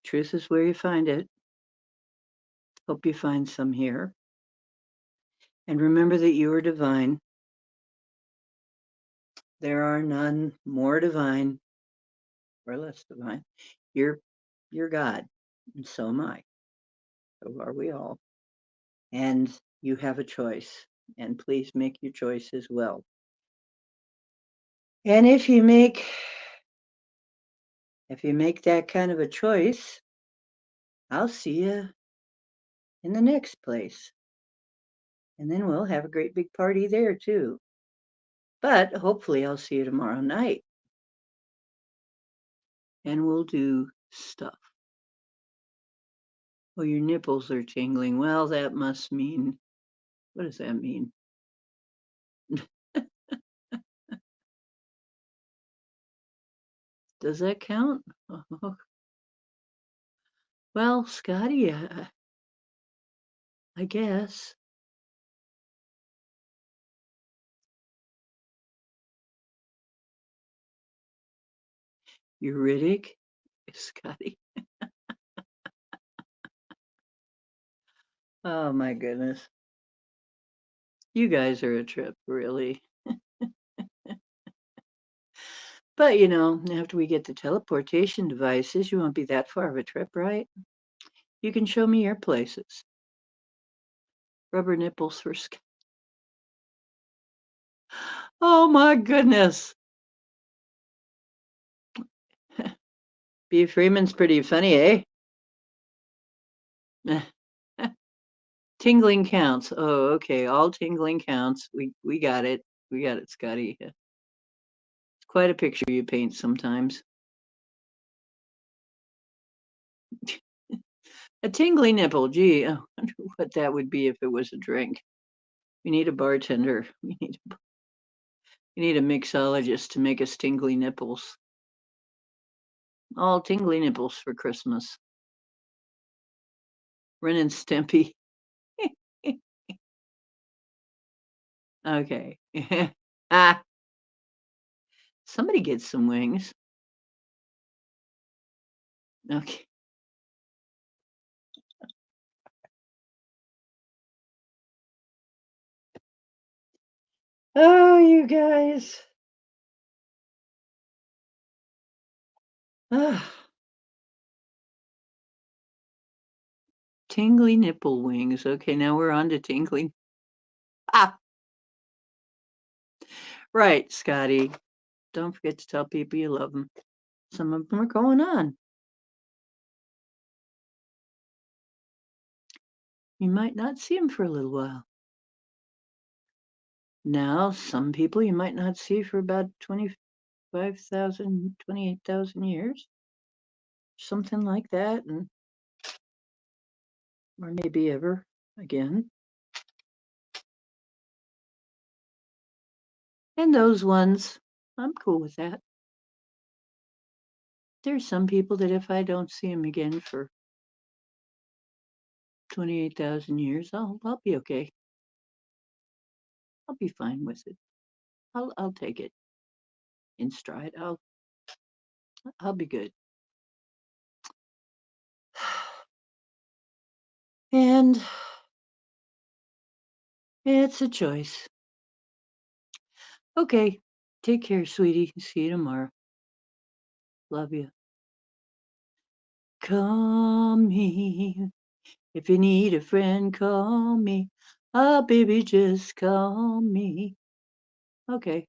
truth is where you find it. Hope you find some here. And remember that you are divine. There are none more divine or less divine. You're God, and so am I. So are we all. And you have a choice. And please make your choice as well. And if you make that kind of a choice, I'll see you in the next place. And then we'll have a great big party there too. But hopefully I'll see you tomorrow night. And we'll do stuff. Oh, your nipples are tingling. Well, that must mean, what does that mean? Does that count? Oh, well, Scotty, I guess. Uridic, Scotty. Oh my goodness. You guys are a trip, really. But after we get the teleportation devices, you won't be that far of a trip, right? You can show me your places. Rubber nipples for Scott. Oh my goodness. B. Freeman's pretty funny, eh? Tingling counts. Oh, okay. All tingling counts. We got it. We got it, Scotty. It's quite a picture you paint sometimes. A tingling nipple. Gee, I wonder what that would be if it was a drink. We need a bartender. You need a mixologist to make us tingly nipples. All tingly nipples for Christmas. Ren and Stimpy. Okay. Ah, somebody gets some wings. Okay. Oh, you guys. Ah, tingly nipple wings. Okay, now we're on to tingling. Ah, right, Scotty. Don't forget to tell people you love them. Some of them are going on. You might not see them for a little while. Now, some people you might not see for about 25,000, 28,000 years. Something like that, and or maybe ever again. And those ones, I'm cool with that. There's some people that if I don't see them again for 28,000 years, I'll be okay. I'll be fine with it. I'll take it in stride. I'll be good. And it's a choice. Okay. Take care, sweetie. See you tomorrow. Love you. Call me. If you need a friend, call me. Ah, baby, just call me. Okay.